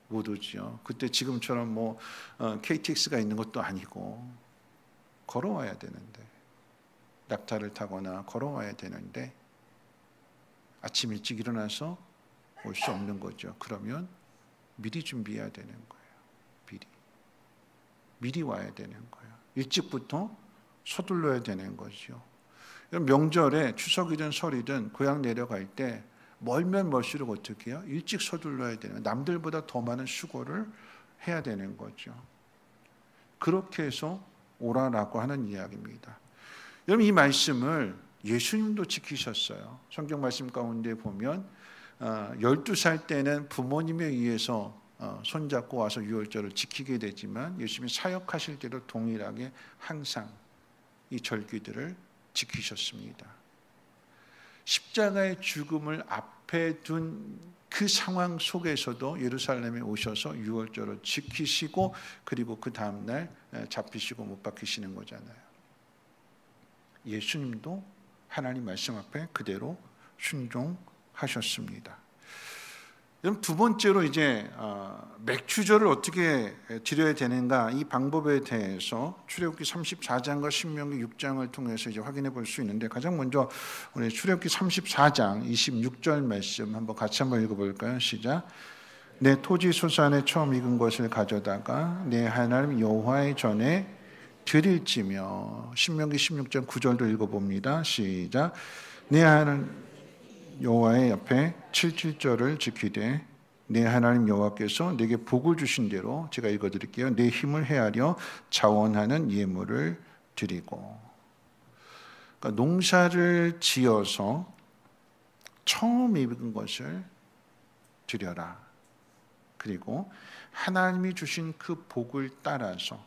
못 오죠. 그때 지금처럼 KTX가 있는 것도 아니고 걸어와야 되는데, 낙타를 타거나 걸어와야 되는데 아침 일찍 일어나서 올 수 없는 거죠. 그러면 미리 준비해야 되는 거예요. 미리 와야 되는 거예요. 일찍부터 서둘러야 되는 거죠. 명절에 추석이든 설이든 고향 내려갈 때 멀면 멀수록 어떻게 해요? 일찍 서둘러야 되는, 남들보다 더 많은 수고를 해야 되는 거죠. 그렇게 해서 오라라고 하는 이야기입니다. 여러분, 이 말씀을 예수님도 지키셨어요. 성경 말씀 가운데 보면 12살 때는 부모님에 의해서 손잡고 와서 유월절을 지키게 되지만 예수님이 사역하실 때도 동일하게 항상 이 절기들을 지키셨습니다. 십자가의 죽음을 앞에 둔 그 상황 속에서도 예루살렘에 오셔서 유월절을 지키시고, 그리고 그 다음날 잡히시고 못 박히시는 거잖아요. 예수님도 하나님 말씀 앞에 그대로 순종하셨습니다. 그럼 두 번째로 이제 맥주절을 어떻게 드려야 되는가, 이 방법에 대해서 출애굽기 34장과 신명기 6장을 통해서 이제 확인해 볼 수 있는데, 가장 먼저 우리 출애굽기 34장 26절 말씀 한번 같이 한번 읽어볼까요? 시작. 내 토지 소산에 처음 익은 것을 가져다가 내 하나님 여호와의 전에 드릴지며. 신명기 16장 9절도 읽어봅니다. 시작. 내 하나님 여호와의 옆에 7절을 지키되 내 하나님 여호와께서 내게 복을 주신 대로, 제가 읽어드릴게요. 내 힘을 헤아려 자원하는 예물을 드리고. 그러니까 농사를 지어서 처음 익은 것을 드려라. 그리고 하나님이 주신 그 복을 따라서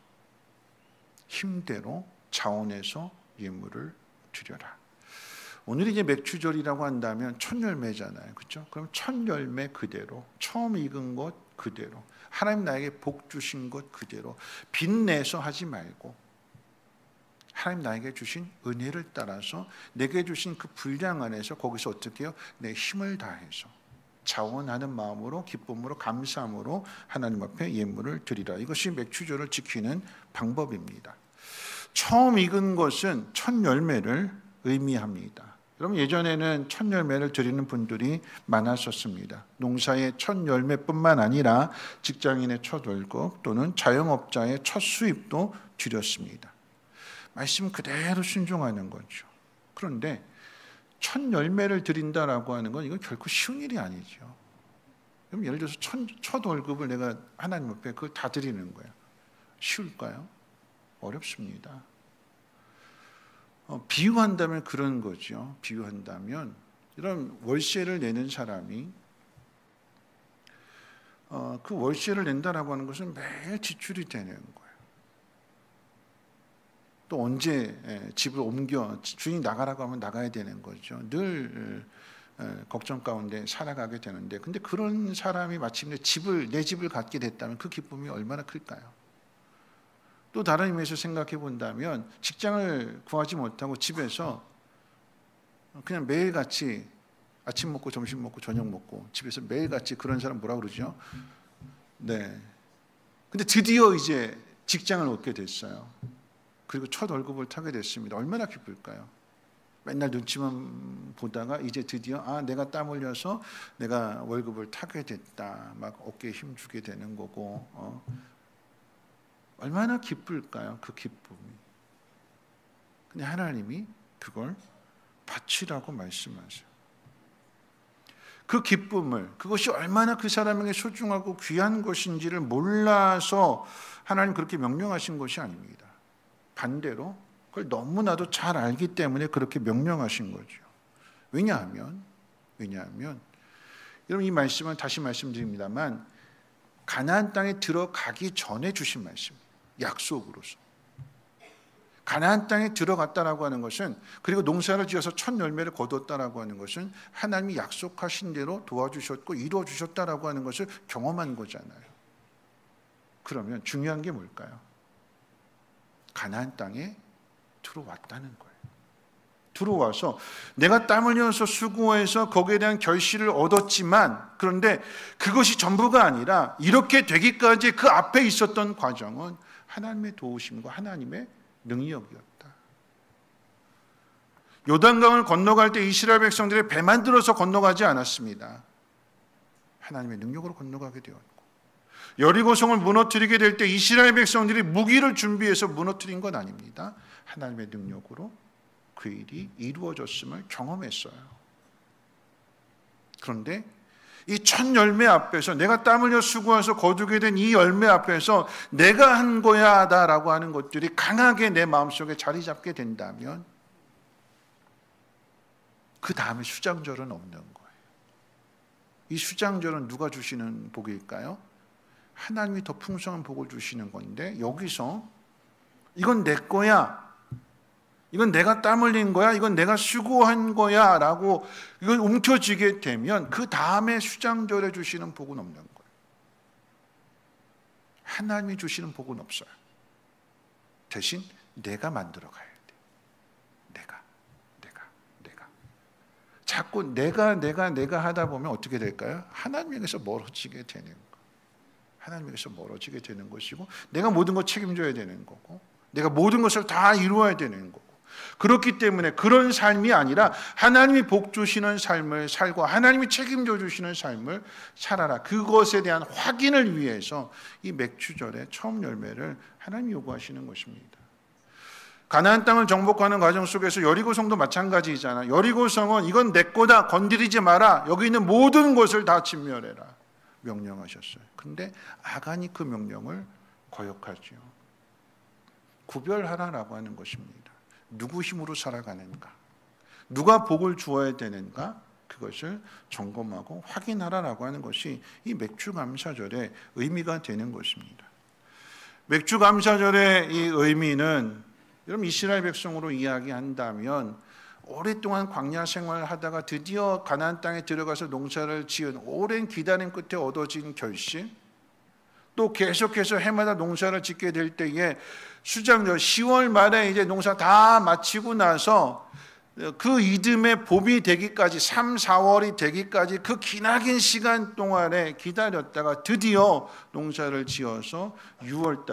힘대로 자원해서 예물을 드려라. 오늘이 이제 맥추절이라고 한다면 첫 열매잖아요, 그렇죠? 그럼 첫 열매 그대로, 처음 익은 것 그대로, 하나님 나에게 복 주신 것 그대로 빚내서 하지 말고 하나님 나에게 주신 은혜를 따라서 내게 주신 그 분량 안에서 거기서 어떻게 해요? 내 힘을 다해서 자원하는 마음으로, 기쁨으로, 감사함으로 하나님 앞에 예물을 드리라. 이것이 맥추절을 지키는 방법입니다. 처음 익은 것은 첫 열매를 의미합니다. 여러분, 예전에는 첫 열매를 드리는 분들이 많았었습니다. 농사의 첫 열매뿐만 아니라 직장인의 첫 월급 또는 자영업자의 첫 수입도 드렸습니다. 말씀 그대로 순종하는 거죠. 그런데 첫 열매를 드린다라고 하는 건 이건 결코 쉬운 일이 아니죠. 그럼 예를 들어서 첫 월급을 내가 하나님 앞에 그걸 다 드리는 거예요. 쉬울까요? 어렵습니다. 비유한다면 그런 거죠. 비유한다면 이런 월세를 내는 사람이 그 월세를 낸다라고 하는 것은 매일 지출이 되는 거예요. 또 언제 집을 옮겨 주인이 나가라고 하면 나가야 되는 거죠. 늘 걱정 가운데 살아가게 되는데, 근데 그런 사람이 마침내 내 집을 갖게 됐다면 그 기쁨이 얼마나 클까요? 또 다른 의미에서 생각해 본다면 직장을 구하지 못하고 집에서 그냥 매일같이 아침 먹고 점심 먹고 저녁 먹고 집에서 매일같이 그런 사람 뭐라 그러죠? 네. 근데 드디어 이제 직장을 얻게 됐어요. 그리고 첫 월급을 타게 됐습니다. 얼마나 기쁠까요? 맨날 눈치만 보다가 이제 드디어 내가 땀 흘려서 내가 월급을 타게 됐다. 막 어깨에 힘 주게 되는 거고 얼마나 기쁠까요? 그 기쁨이. 근데 하나님이 그걸 바치라고 말씀하세요. 그 기쁨을, 그것이 얼마나 그 사람에게 소중하고 귀한 것인지를 몰라서 하나님 그렇게 명령하신 것이 아닙니다. 반대로 그걸 너무나도 잘 알기 때문에 그렇게 명령하신 거죠. 왜냐하면 여러분, 이 말씀은 다시 말씀드립니다만 가나안 땅에 들어가기 전에 주신 말씀이에요. 약속으로서. 가나안 땅에 들어갔다라고 하는 것은, 그리고 농사를 지어서 첫 열매를 거뒀다라고 하는 것은 하나님이 약속하신 대로 도와주셨고 이루어 주셨다라고 하는 것을 경험한 거잖아요. 그러면 중요한 게 뭘까요? 가나안 땅에 들어왔다는 거예요. 들어와서 내가 땀 흘려서 수고해서 거기에 대한 결실을 얻었지만, 그런데 그것이 전부가 아니라 이렇게 되기까지 그 앞에 있었던 과정은 하나님의 도우심과 하나님의 능력이었다. 요단강을 건너갈 때 이스라엘 백성들이 배 만들어서 건너가지 않았습니다. 하나님의 능력으로 건너가게 되었고, 여리고성을 무너뜨리게 될 때 이스라엘 백성들이 무기를 준비해서 무너뜨린 건 아닙니다. 하나님의 능력으로 그 일이 이루어졌음을 경험했어요. 그런데 이 첫 열매 앞에서, 내가 땀 흘려 수고해서 거두게 된 이 열매 앞에서 내가 한 거야다라고 하는 것들이 강하게 내 마음속에 자리 잡게 된다면 그 다음에 수장절은 없는 거예요. 이 수장절은 누가 주시는 복일까요? 하나님이 더 풍성한 복을 주시는 건데, 여기서 이건 내 거야, 이건 내가 땀 흘린 거야, 이건 내가 수고한 거야 라고 이걸 움켜쥐게 되면 그 다음에 수장절에 주시는 복은 없는 거예요. 하나님이 주시는 복은 없어요. 대신 내가 만들어 가야 돼. 내가 자꾸 내가 하다 보면 어떻게 될까요? 하나님에게서 멀어지게 되는 거예요. 하나님에게서 멀어지게 되는 것이고, 내가 모든 걸 책임져야 되는 거고, 내가 모든 것을 다 이루어야 되는 거고, 그렇기 때문에 그런 삶이 아니라 하나님이 복 주시는 삶을 살고 하나님이 책임져 주시는 삶을 살아라. 그것에 대한 확인을 위해서 이 맥주절의 처음 열매를 하나님이 요구하시는 것입니다. 가나안 땅을 정복하는 과정 속에서 여리고성도 마찬가지잖아. 여리고성은 이건 내 거다, 건드리지 마라, 여기 있는 모든 것을 다 진멸해라 명령하셨어요. 근데 아간이 그 명령을 거역하죠. 구별하라라고 하는 것입니다. 누구 힘으로 살아가는가, 누가 복을 주어야 되는가, 그것을 점검하고 확인하라라고 하는 것이 이 맥주감사절의 의미가 되는 것입니다. 맥주감사절의 이 의미는 여러분 이스라엘 백성으로 이야기한다면 오랫동안 광야 생활을 하다가 드디어 가나안 땅에 들어가서 농사를 지은 오랜 기다림 끝에 얻어진 결실, 또 계속해서 해마다 농사를 짓게 될 때에 수장절 10월 말에 이제 농사 다 마치고 나서 그 이듬해 봄이 되기까지 3, 4월이 되기까지 그 기나긴 시간 동안에 기다렸다가 드디어 농사를 지어서 6월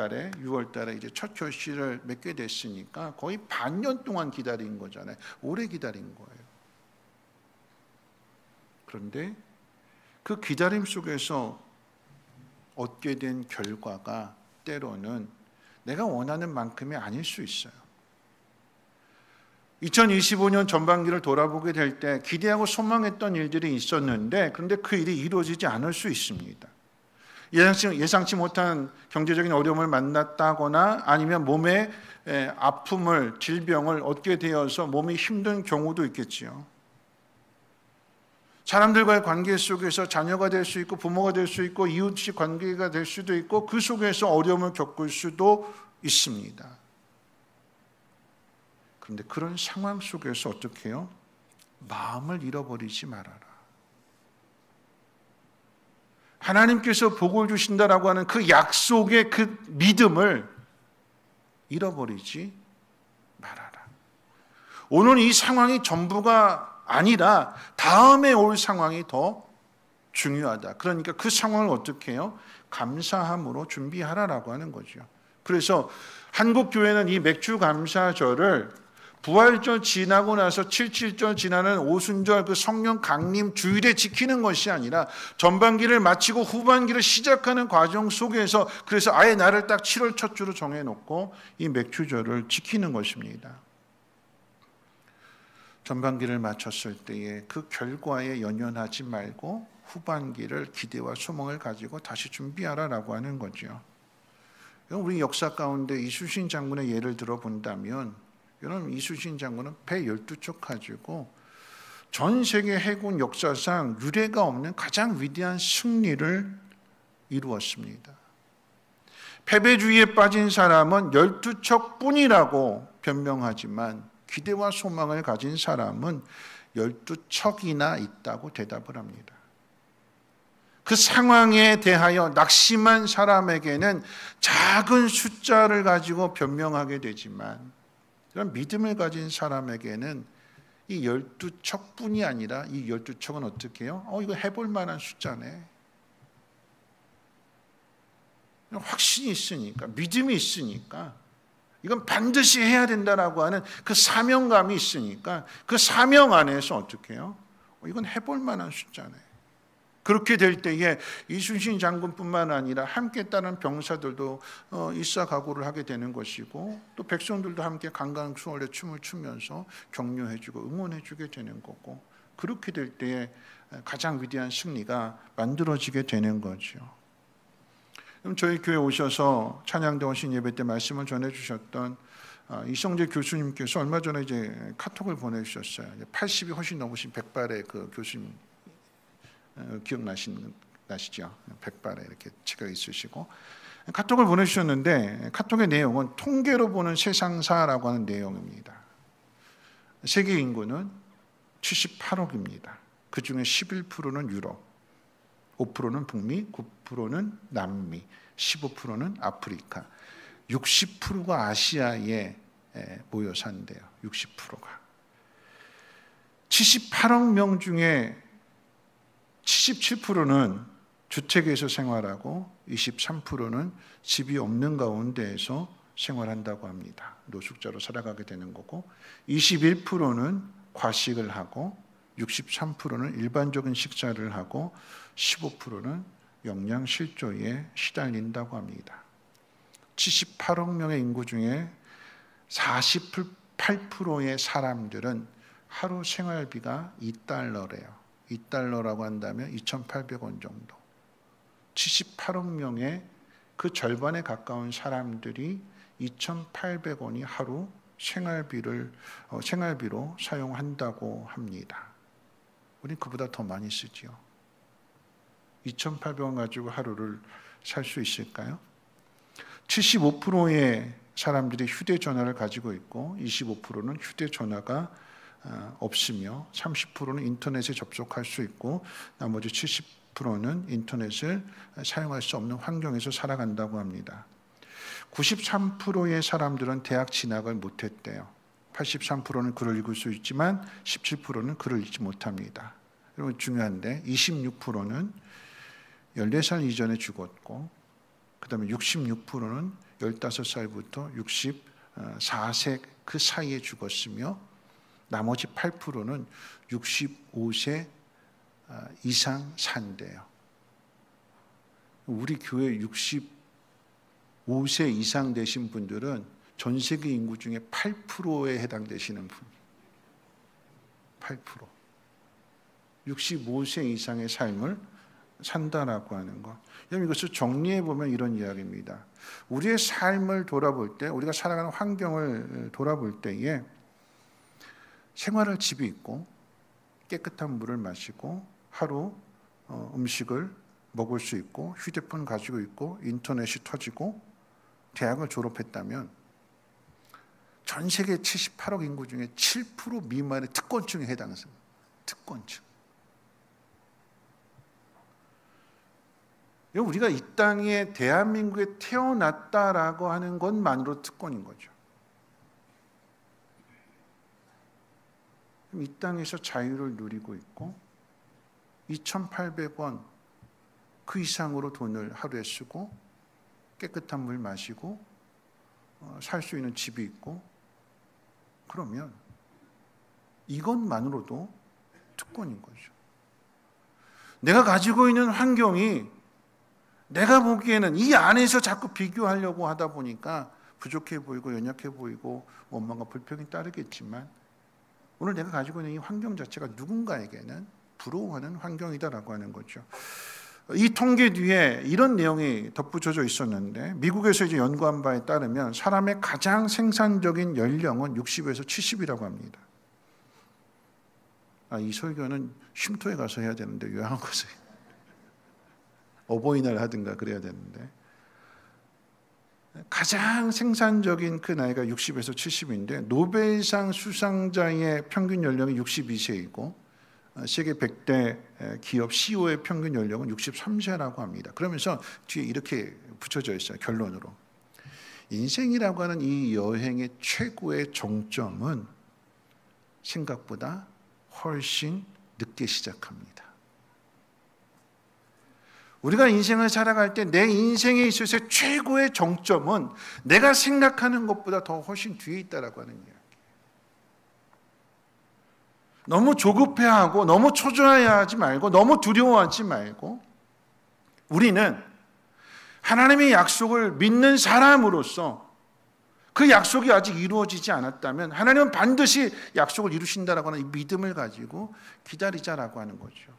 달에 이제 첫 결실을 맺게 됐으니까 거의 반년 동안 기다린 거잖아요. 오래 기다린 거예요. 그런데 그 기다림 속에서 얻게 된 결과가 때로는 내가 원하는 만큼이 아닐 수 있어요. 2025년 전반기를 돌아보게 될 때 기대하고 소망했던 일들이 있었는데 그런데 그 일이 이루어지지 않을 수 있습니다. 예상치 못한 경제적인 어려움을 만났다거나 아니면 몸에 아픔을, 질병을 얻게 되어서 몸이 힘든 경우도 있겠지요. 사람들과의 관계 속에서 자녀가 될 수 있고 부모가 될 수 있고 이웃이 관계가 될 수도 있고 그 속에서 어려움을 겪을 수도 있습니다. 그런데 그런 상황 속에서 어떻게 해요? 마음을 잃어버리지 말아라. 하나님께서 복을 주신다라고 하는 그 약속의 그 믿음을 잃어버리지 말아라. 오늘 이 상황이 전부가 아니라 다음에 올 상황이 더 중요하다. 그러니까 그 상황을 어떻게 해요? 감사함으로 준비하라라고 하는 거죠. 그래서 한국 교회는 이 맥주 감사절을 부활절 지나고 나서 77절 지나는 오순절 그 성령 강림 주일에 지키는 것이 아니라 전반기를 마치고 후반기를 시작하는 과정 속에서 그래서 아예 날을 딱 7월 첫 주로 정해놓고 이 맥주절을 지키는 것입니다. 전반기를 마쳤을 때에 그 결과에 연연하지 말고 후반기를 기대와 소망을 가지고 다시 준비하라라고 하는 거죠. 우리 역사 가운데 이순신 장군의 예를 들어본다면 여러분 이순신 장군은 배 12척 가지고 전 세계 해군 역사상 유례가 없는 가장 위대한 승리를 이루었습니다. 패배주의에 빠진 사람은 12척 뿐이라고 변명하지만 기대와 소망을 가진 사람은 12척이나 있다고 대답을 합니다. 그 상황에 대하여 낙심한 사람에게는 작은 숫자를 가지고 변명하게 되지만 그런 믿음을 가진 사람에게는 이 12척뿐이 아니라 이 12척은 어떻게 해요? 이거 해볼 만한 숫자네. 확신이 있으니까, 믿음이 있으니까 이건 반드시 해야 된다라고 하는 그 사명감이 있으니까 그 사명 안에서 어떻게 해요? 이건 해볼 만한 숫자네. 그렇게 될 때에 이순신 장군뿐만 아니라 함께 따른 병사들도 일사각오를 하게 되는 것이고 또 백성들도 함께 강강수월의 춤을 추면서 격려해주고 응원해주게 되는 거고 그렇게 될 때에 가장 위대한 승리가 만들어지게 되는 거죠. 그럼 저희 교회 오셔서 찬양대 오신 예배 때 말씀을 전해주셨던 이성재 교수님께서 얼마 전에 이제 카톡을 보내주셨어요. 80이 훨씬 넘으신 백발의 그 교수님 기억나시죠? 백발에 이렇게 치가 있으시고 카톡을 보내주셨는데 카톡의 내용은 통계로 보는 세상사라고 하는 내용입니다. 세계 인구는 78억입니다. 그 중에 11%는 유럽, 5%는 북미, 9%는 남미, 15%는 아프리카, 60%가 아시아에 모여 산대요. 60%가 78억 명 중에 77%는 주택에서 생활하고 23%는 집이 없는 가운데에서 생활한다고 합니다. 노숙자로 살아가게 되는 거고, 21%는 과식을 하고, 63%는 일반적인 식사를 하고, 15%는 영양실조에 시달린다고 합니다. 78억 명의 인구 중에 48%의 사람들은 하루 생활비가 $2래요. $2라고 한다면 2,800원 정도. 78억 명의 그 절반에 가까운 사람들이 2,800원이 하루 생활비로 사용한다고 합니다. 우린 그보다 더 많이 쓰지요. 2,800원 가지고 하루를 살 수 있을까요? 75%의 사람들이 휴대전화를 가지고 있고, 25%는 휴대전화가 없으며, 30%는 인터넷에 접속할 수 있고, 나머지 70%는 인터넷을 사용할 수 없는 환경에서 살아간다고 합니다. 93%의 사람들은 대학 진학을 못했대요. 83%는 글을 읽을 수 있지만 17%는 글을 읽지 못합니다. 그리고 중요한데 26%는 14살 이전에 죽었고, 그 다음에 66%는 15살부터 64세 그 사이에 죽었으며, 나머지 8%는 65세 이상 산대요. 우리 교회 65세 이상 되신 분들은 전 세계 인구 중에 8%에 해당되시는 분. 8%. 65세 이상의 삶을 산다라고 하는 것. 여러분, 이것을 정리해 보면 이런 이야기입니다. 우리의 삶을 돌아볼 때, 우리가 살아가는 환경을 돌아볼 때에 생활할 집이 있고, 깨끗한 물을 마시고, 하루 음식을 먹을 수 있고, 휴대폰 가지고 있고, 인터넷이 터지고, 대학을 졸업했다면 전 세계 78억 인구 중에 7% 미만의 특권층에 해당합니다. 특권층. 우리가 이 땅에 대한민국에 태어났다라고 하는 것만으로 특권인 거죠. 이 땅에서 자유를 누리고 있고, 2,800원 그 이상으로 돈을 하루에 쓰고, 깨끗한 물 마시고, 살 수 있는 집이 있고, 그러면 이것만으로도 특권인 거죠. 내가 가지고 있는 환경이 내가 보기에는 이 안에서 자꾸 비교하려고 하다 보니까 부족해 보이고 연약해 보이고 원망과 불평이 따르겠지만, 오늘 내가 가지고 있는 이 환경 자체가 누군가에게는 부러워하는 환경이다라고 하는 거죠. 이 통계 뒤에 이런 내용이 덧붙여져 있었는데, 미국에서 이제 연구한 바에 따르면 사람의 가장 생산적인 연령은 60에서 70이라고 합니다. 이 설교는 쉼터에 가서 해야 되는데 요양원 가서 어버이날 하든가 그래야 되는데, 가장 생산적인 그 나이가 60에서 70인데 노벨상 수상자의 평균 연령이 62세이고 세계 100대 기업 CEO의 평균 연령은 63세라고 합니다. 그러면서 뒤에 이렇게 붙여져 있어요. 결론으로. 인생이라고 하는 이 여행의 최고의 정점은 생각보다 훨씬 늦게 시작합니다. 우리가 인생을 살아갈 때 내 인생에 있어서의 최고의 정점은 내가 생각하는 것보다 더 훨씬 뒤에 있다라고 하는 이야기. 너무 조급해하고 너무 초조해하지 말고 너무 두려워하지 말고, 우리는 하나님의 약속을 믿는 사람으로서 그 약속이 아직 이루어지지 않았다면 하나님은 반드시 약속을 이루신다라고 하는 이 믿음을 가지고 기다리자라고 하는 거죠.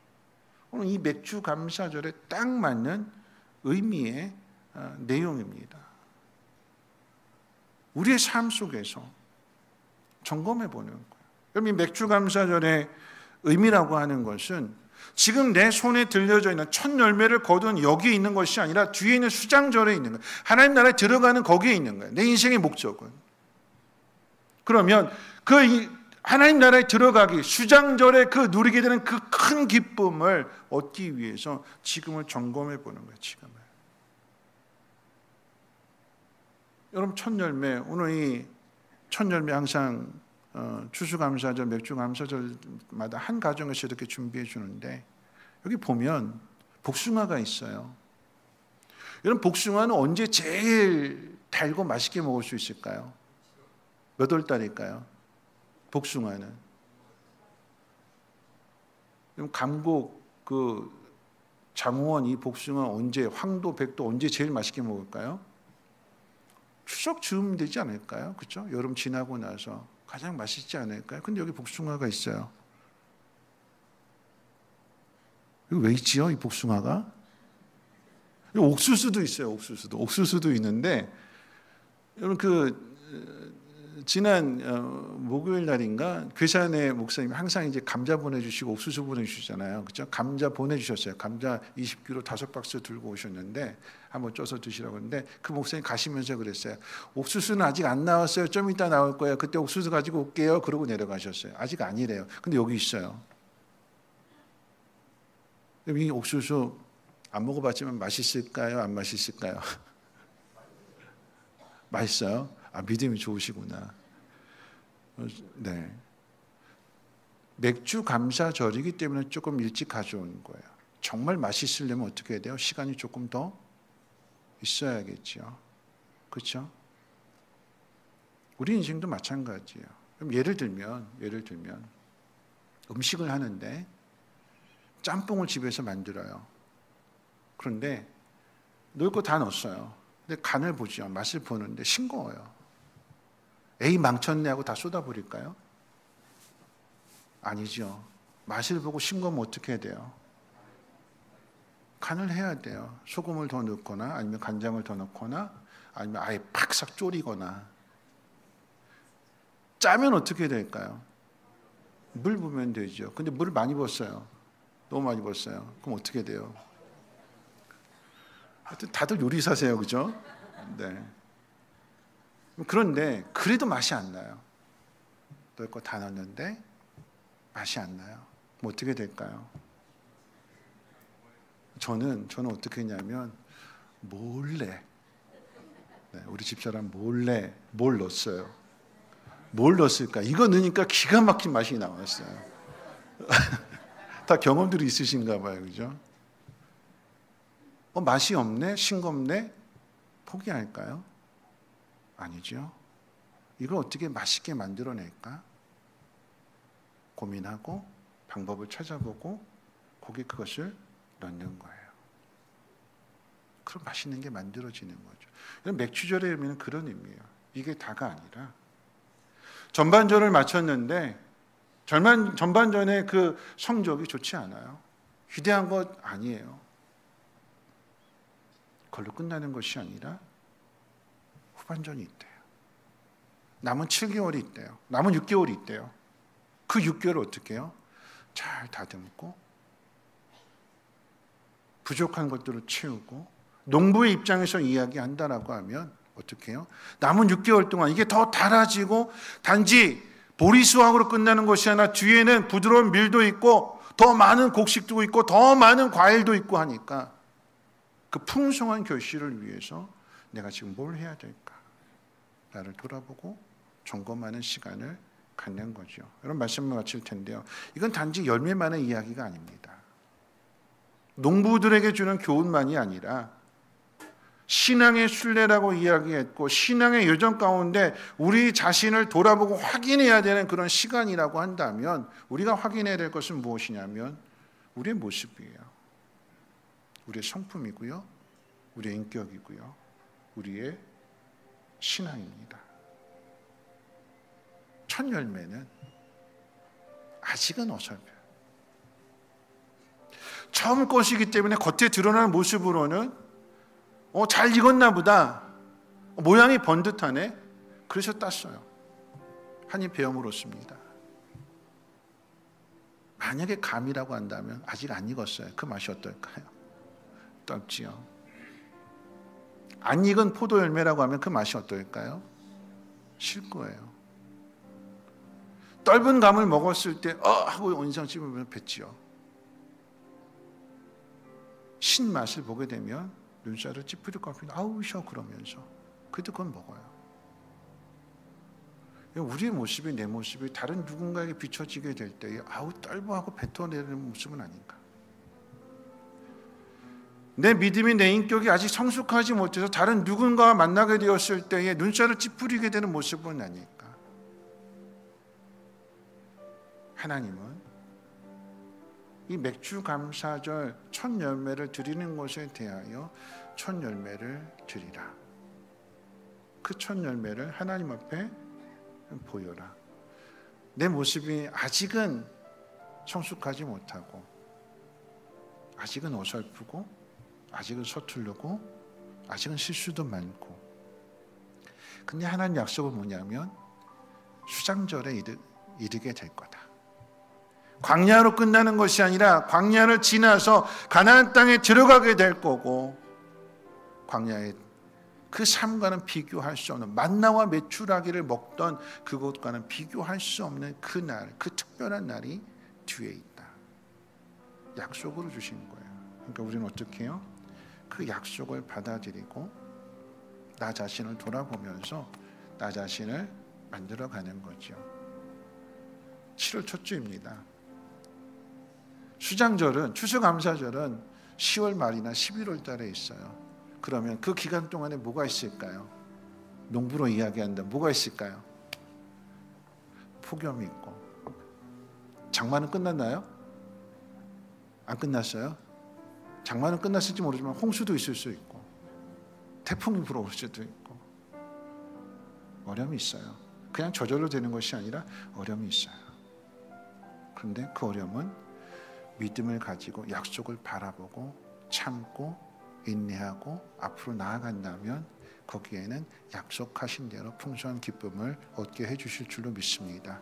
오늘 이 맥주 감사절에 딱 맞는 의미의 내용입니다. 우리의 삶 속에서 점검해 보는 거예요. 그럼 이 맥주 감사절의 의미라고 하는 것은 지금 내 손에 들려져 있는 첫 열매를 거둔 여기에 있는 것이 아니라 뒤에 있는 수장절에 있는 거예요. 하나님 나라에 들어가는 거기에 있는 거예요. 내 인생의 목적은. 그러면 그 하나님 나라에 들어가기, 수장절에 그 누리게 되는 그 큰 기쁨을 얻기 위해서 지금을 점검해 보는 거예요. 지금을. 여러분, 첫 열매, 오늘 이 첫 열매 항상 추수감사절, 맥주감사절마다 한 가정에서 이렇게 준비해 주는데, 여기 보면 복숭아가 있어요. 여러분 복숭아는 언제 제일 달고 맛있게 먹을 수 있을까요? 몇 월 달일까요? 복숭아는. 그럼 감곡 그 장호원 이 복숭아 언제, 황도, 백도 언제 제일 맛있게 먹을까요? 추석 즈음 되지 않을까요? 그렇죠? 여름 지나고 나서 가장 맛있지 않을까요? 근데 여기 복숭아가 있어요. 이거 왜 있지요? 이 복숭아가? 옥수수도 있어요. 옥수수도 있는데 여러분 그 지난 목요일 날인가 괴산의 목사님이 항상 이제 감자 보내주시고 옥수수 보내주시잖아요. 그렇죠? 감자 보내주셨어요. 감자 20kg 5박스 들고 오셨는데 한번 쪄서 드시라고 했는데 그 목사님 가시면서 그랬어요. 옥수수는 아직 안 나왔어요. 좀 이따 나올 거예요. 그때 옥수수 가지고 올게요. 그러고 내려가셨어요. 아직 아니래요. 근데 여기 있어요. 이 옥수수 안 먹어봤지만 맛있을까요? 안 맛있을까요? 맛있어요? 아, 믿음이 좋으시구나. 네. 맥주 감사절이기 때문에 조금 일찍 가져온 거예요. 정말 맛있으려면 어떻게 해야 돼요? 시간이 조금 더 있어야겠죠. 그렇죠? 우리 인생도 마찬가지예요. 그럼 예를 들면 음식을 하는데 짬뽕을 집에서 만들어요. 그런데 넣을 거 다 넣었어요. 근데 간을 보죠. 맛을 보는데 싱거워요. 에이 망쳤네 하고 다 쏟아버릴까요? 아니죠. 맛을 보고 싱거우면 어떻게 해야 돼요? 간을 해야 돼요. 소금을 더 넣거나 아니면 간장을 더 넣거나 아니면 아예 팍싹 졸이거나. 짜면 어떻게 될까요? 물 부으면 되죠. 근데 물을 많이 부었어요. 너무 많이 부었어요. 그럼 어떻게 돼요? 하여튼 다들 요리사세요. 그죠? 네. 그런데 그래도 맛이 안 나요. 넣을 거 다 넣었는데 맛이 안 나요. 그럼 어떻게 될까요? 저는 어떻게 했냐면 몰래 우리 집사람 몰래 뭘 넣었어요. 뭘 넣었을까? 이거 넣으니까 기가 막힌 맛이 나왔어요. 다 경험들이 있으신가 봐요. 그죠? 맛이 없네? 싱겁네? 포기할까요? 아니죠. 이걸 어떻게 맛있게 만들어낼까? 고민하고 방법을 찾아보고 거기에 그것을 넣는 거예요. 그럼 맛있는 게 만들어지는 거죠. 맥주절의 의미는 그런 의미예요. 이게 다가 아니라 전반전을 마쳤는데 전반전의 그 성적이 좋지 않아요. 위대한 것 아니에요. 그걸로 끝나는 것이 아니라 후반전이 있대요. 남은 7개월이 있대요. 남은 6개월이 있대요. 그 6개월을 어떻게 해요? 잘 다듬고 부족한 것들을 채우고 농부의 입장에서 이야기한다라고 하면 어떻게 해요? 남은 6개월 동안 이게 더 달아지고 단지 보리수확으로 끝나는 것이 아니라 뒤에는 부드러운 밀도 있고 더 많은 곡식도 있고 더 많은 과일도 있고 하니까 그 풍성한 결실을 위해서 내가 지금 뭘 해야 될까? 나를 돌아보고 점검하는 시간을 갖는 거죠. 여러분 말씀을 마칠 텐데요. 이건 단지 열매만의 이야기가 아닙니다. 농부들에게 주는 교훈만이 아니라 신앙의 순례라고 이야기했고 신앙의 여정 가운데 우리 자신을 돌아보고 확인해야 되는 그런 시간이라고 한다면 우리가 확인해야 될 것은 무엇이냐면 우리의 모습이에요. 우리의 성품이고요. 우리의 인격이고요. 우리의 신앙입니다. 첫 열매는 아직은 어설퍼요. 처음 것이기 때문에 겉에 드러나는 모습으로는 잘 익었나 보다. 모양이 번듯하네. 그래서 땄어요. 한 입 베어 물었습니다. 만약에 감이라고 한다면 아직 안 익었어요. 그 맛이 어떨까요? 떴지요. 안 익은 포도 열매라고 하면 그 맛이 어떨까요? 실 거예요. 떫은 감을 먹었을 때 하고 온상 씹으면 뱉지요. 신맛을 보게 되면 눈살을 찌푸리고 아우 쉬어 그러면서 그래도 그건 먹어요. 우리의 모습이 내 모습이 다른 누군가에게 비춰지게 될 때에 아우 떫어하고 뱉어내는 모습은 아닌가. 내 믿음이, 내 인격이 아직 성숙하지 못해서 다른 누군가와 만나게 되었을 때에 눈살을 찌푸리게 되는 모습은 아닐까? 하나님은 이 맥주 감사절 첫 열매를 드리는 것에 대하여 첫 열매를 드리라. 그 첫 열매를 하나님 앞에 보여라. 내 모습이 아직은 성숙하지 못하고, 아직은 어설프고, 아직은 서투르고, 아직은 실수도 많고. 근데 하나님 약속은 뭐냐면 수장절에 이르게 될 거다. 광야로 끝나는 것이 아니라 광야를 지나서 가나안 땅에 들어가게 될 거고, 광야의 그 삶과는 비교할 수 없는, 만나와 메추라기를 먹던 그곳과는 비교할 수 없는 그 날, 그 특별한 날이 뒤에 있다. 약속으로 주신 거예요. 그러니까 우리는 어떻게 해요? 그 약속을 받아들이고 나 자신을 돌아보면서 나 자신을 만들어가는 거죠. 7월 첫 주입니다. 수장절은, 추수감사절은 10월 말이나 11월 달에 있어요. 그러면 그 기간 동안에 뭐가 있을까요? 농부로 이야기한다. 뭐가 있을까요? 폭염이 있고. 장마는 끝났나요? 안 끝났어요? 장마는 끝났을지 모르지만 홍수도 있을 수 있고, 태풍이 불어올 수도 있고, 어려움이 있어요. 그냥 저절로 되는 것이 아니라 어려움이 있어요. 그런데 그 어려움은 믿음을 가지고 약속을 바라보고 참고 인내하고 앞으로 나아간다면 거기에는 약속하신 대로 풍성한 기쁨을 얻게 해주실 줄로 믿습니다.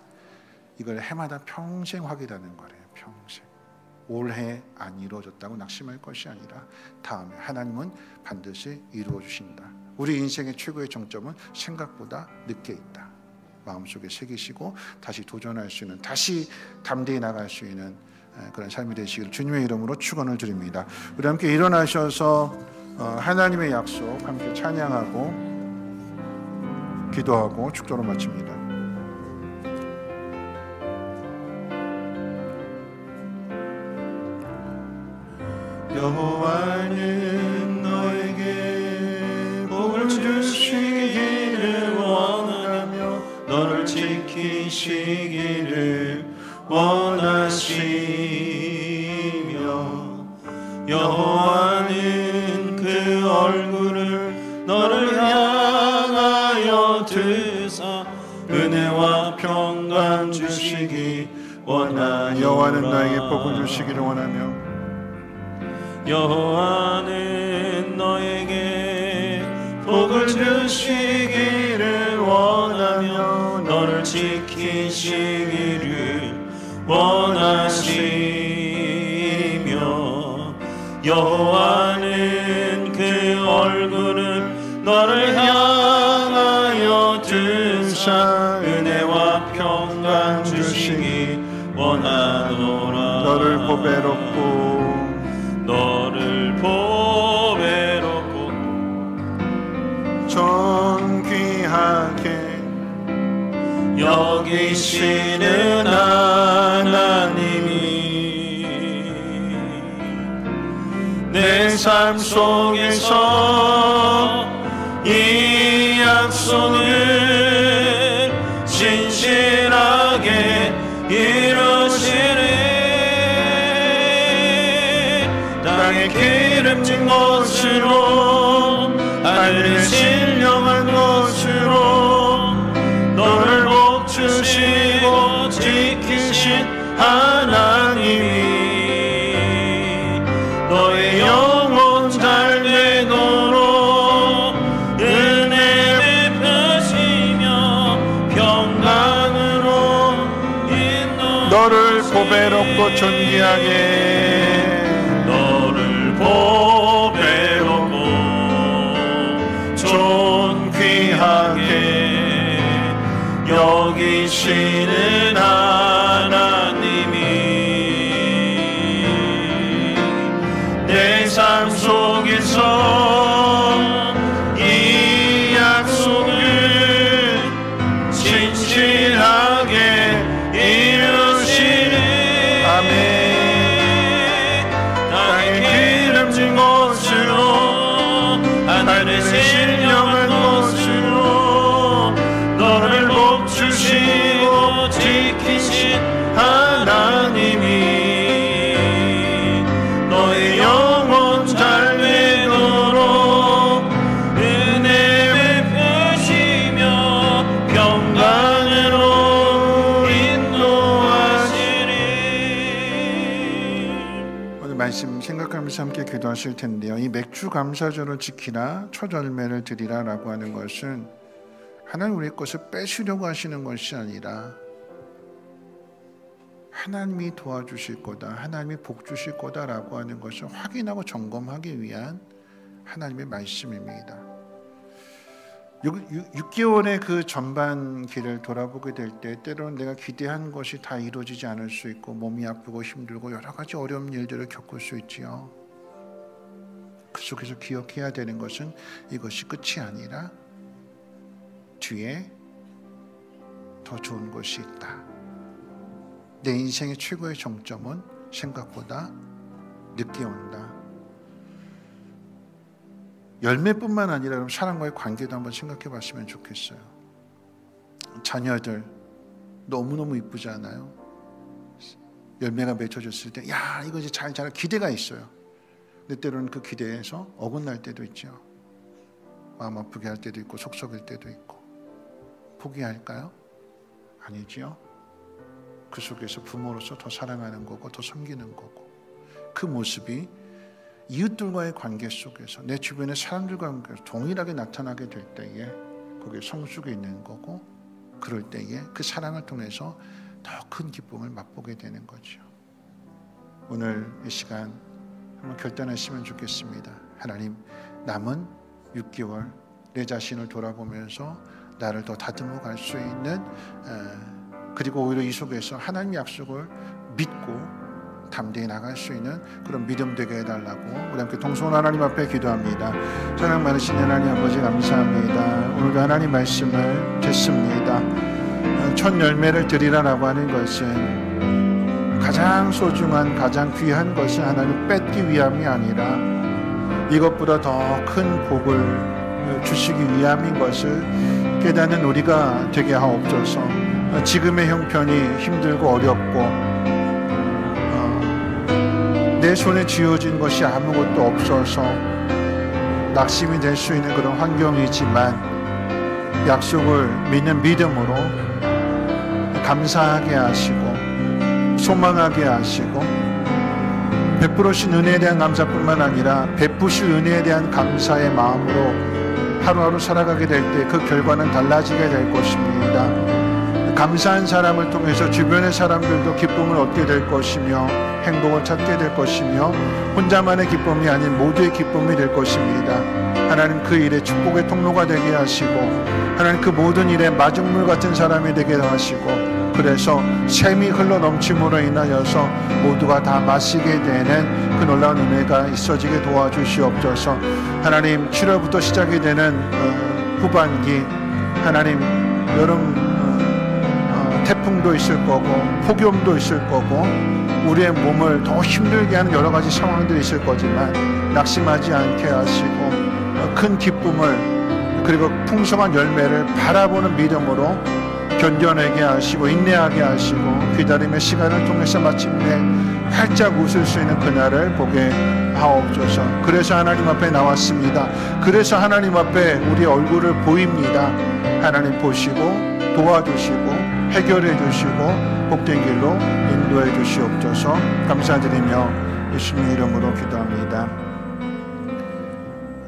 이걸 해마다 평생 확인하는 거래요. 평생. 올해 안 이루어졌다고 낙심할 것이 아니라 다음에 하나님은 반드시 이루어 주신다. 우리 인생의 최고의 정점은 생각보다 늦게 있다. 마음속에 새기시고 다시 도전할 수 있는, 다시 담대히 나갈 수 있는 그런 삶이 되시기를 주님의 이름으로 축원을 드립니다. 우리 함께 일어나셔서 하나님의 약속 함께 찬양하고 기도하고 축도로 마칩니다. 여호와는 너에게 복을 주시기를 원하며 너를 지키시기를 원하시며 여호와는 그 얼굴을 너를 향하여 드사 은혜와 평강 주시기 원하노라. 여호와는 너에게 복을 주시기를 원하며 여호와는 너에게 복을 주시기를 원하며 너를 지키시기를 원하시며 여호와는 그 얼굴을 너를 향하여 드사 은혜와 평강 주시기 원하노라. 너를 보배롭고 존귀하게 여기시는 하나님이 내 삶 속에서 이 약속을 진실하게 이루시네. 땅에 기름진 것으로 하늘에 신령한 것으로 너를 복주시고 지키신 하나님이 너의 영혼 잘 되도록 은혜 베푸시며 평강으로 인도 너를 보배롭고 존귀하게 너를 보배롭고 존귀하게 여기시는 하나님이 내 삶 속에서 이 약속을 진실하게 이루시네. 아멘. 땅에 기름진 곳 하늘의 신령한 곳으로 너를 복 주시고 지키신 하나님이 너의 영혼 잘 되도록 은혜 베푸시며 평강으로 인도하시리. 오늘 말씀 생각하면서 함께 기도하실 텐데요. 이 맥주 감사절을 지키라 초절매를 드리라 라고 하는 것은 하나님 우리 것을 뺏으려고 하시는 것이 아니라 하나님이 도와주실 거다, 하나님이 복 주실 거다라고 하는 것을 확인하고 점검하기 위한 하나님의 말씀입니다. 6개월의 그 전반기를 돌아보게 될 때 때로는 내가 기대한 것이 다 이루어지지 않을 수 있고 몸이 아프고 힘들고 여러 가지 어려운 일들을 겪을 수 있지요. 그 속에서 기억해야 되는 것은 이것이 끝이 아니라 뒤에 더 좋은 것이 있다. 내 인생의 최고의 정점은 생각보다 늦게 온다. 열매뿐만 아니라 사람과의 관계도 한번 생각해 봤으면 좋겠어요. 자녀들 너무너무 이쁘지 않아요? 열매가 맺혀졌을 때 야 이거 이제 잘 자랄 기대가 있어요. 근데 때로는 그 기대에서 어긋날 때도 있죠. 마음 아프게 할 때도 있고 속 썩일 때도 있고. 포기할까요? 아니지요. 그 속에서 부모로서 더 사랑하는 거고 더 섬기는 거고, 그 모습이 이웃들과의 관계 속에서 내 주변의 사람들과 동일하게 나타나게 될 때에 거기에 성숙이 있는 거고, 그럴 때에 그 사랑을 통해서 더 큰 기쁨을 맛보게 되는 거죠. 오늘 이 시간 한번 결단하시면 좋겠습니다. 하나님, 남은 6개월 내 자신을 돌아보면서 나를 더 다듬어 갈 수 있는, 그리고 오히려 이 속에서 하나님의 약속을 믿고 담대히 나갈 수 있는 그런 믿음 되게 해달라고 우리 함께 동성원 하나님 앞에 기도합니다. 사랑 많으신 하나님 아버지 감사합니다. 오늘도 하나님 말씀을 듣습니다. 첫 열매를 드리라라고 하는 것은 가장 소중한 가장 귀한 것을 하나님 뺏기 위함이 아니라 이것보다 더 큰 복을 주시기 위함인 것을 깨닫는 우리가 되게 하옵소서. 지금의 형편이 힘들고 어렵고 내 손에 쥐어진 것이 아무것도 없어서 낙심이 될 수 있는 그런 환경이지만 약속을 믿는 믿음으로 감사하게 하시고 소망하게 하시고 베풀으신 은혜에 대한 감사뿐만 아니라 베푸실 은혜에 대한 감사의 마음으로 하루하루 살아가게 될 때 그 결과는 달라지게 될 것입니다. 감사한 사람을 통해서 주변의 사람들도 기쁨을 얻게 될 것이며 행복을 찾게 될 것이며 혼자만의 기쁨이 아닌 모두의 기쁨이 될 것입니다. 하나님 그 일에 축복의 통로가 되게 하시고 하나님 그 모든 일에 마중물 같은 사람이 되게 하시고 그래서 샘이 흘러 넘침으로 인하여서 모두가 다 마시게 되는 그 놀라운 은혜가 있어지게 도와주시옵소서. 하나님 7월부터 시작이 되는 후반기 하나님 여름 태풍도 있을 거고 폭염도 있을 거고 우리의 몸을 더 힘들게 하는 여러 가지 상황들이 있을 거지만 낙심하지 않게 하시고 큰 기쁨을 그리고 풍성한 열매를 바라보는 믿음으로 견뎌내게 하시고 인내하게 하시고 기다림의 시간을 통해서 마침내 활짝 웃을 수 있는 그날을 보게 하옵소서. 그래서 하나님 앞에 나왔습니다. 그래서 하나님 앞에 우리 얼굴을 보입니다. 하나님 보시고 도와주시고 해결해 주시고 복된 길로 인도해 주시옵소서. 감사드리며 예수님의 이름으로 기도합니다.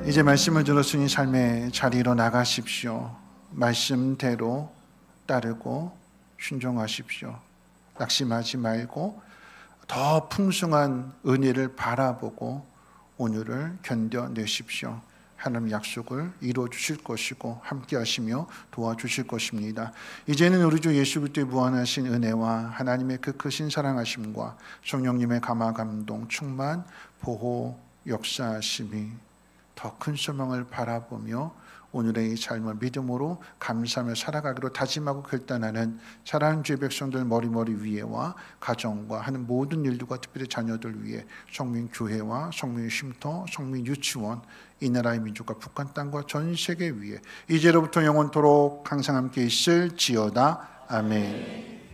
이제 말씀을 들었으니 삶의 자리로 나가십시오. 말씀대로 따르고 순종하십시오. 낙심하지 말고 더 풍성한 은혜를 바라보고 오늘을 견뎌내십시오. 하나님 약속을 이루어 주실 것이고 함께 하시며 도와주실 것입니다. 이제는 우리 주 예수 그리스도의 무한하신 은혜와 하나님의 그 크신 사랑하심과 성령님의 감화 감동 충만 보호 역사하심이 더 큰 소망을 바라보며 오늘의 이 삶을 믿음으로 감사하며 살아가기로 다짐하고 결단하는 사랑하는 주의 백성들 머리머리 위에와 가정과 하는 모든 일들과 특별히 자녀들 위해 성민교회와 성민쉼터, 성민유치원, 이 나라의 민족과 북한 땅과 전 세계 위에 이제로부터 영원토록 항상 함께 있을지어다. 아멘.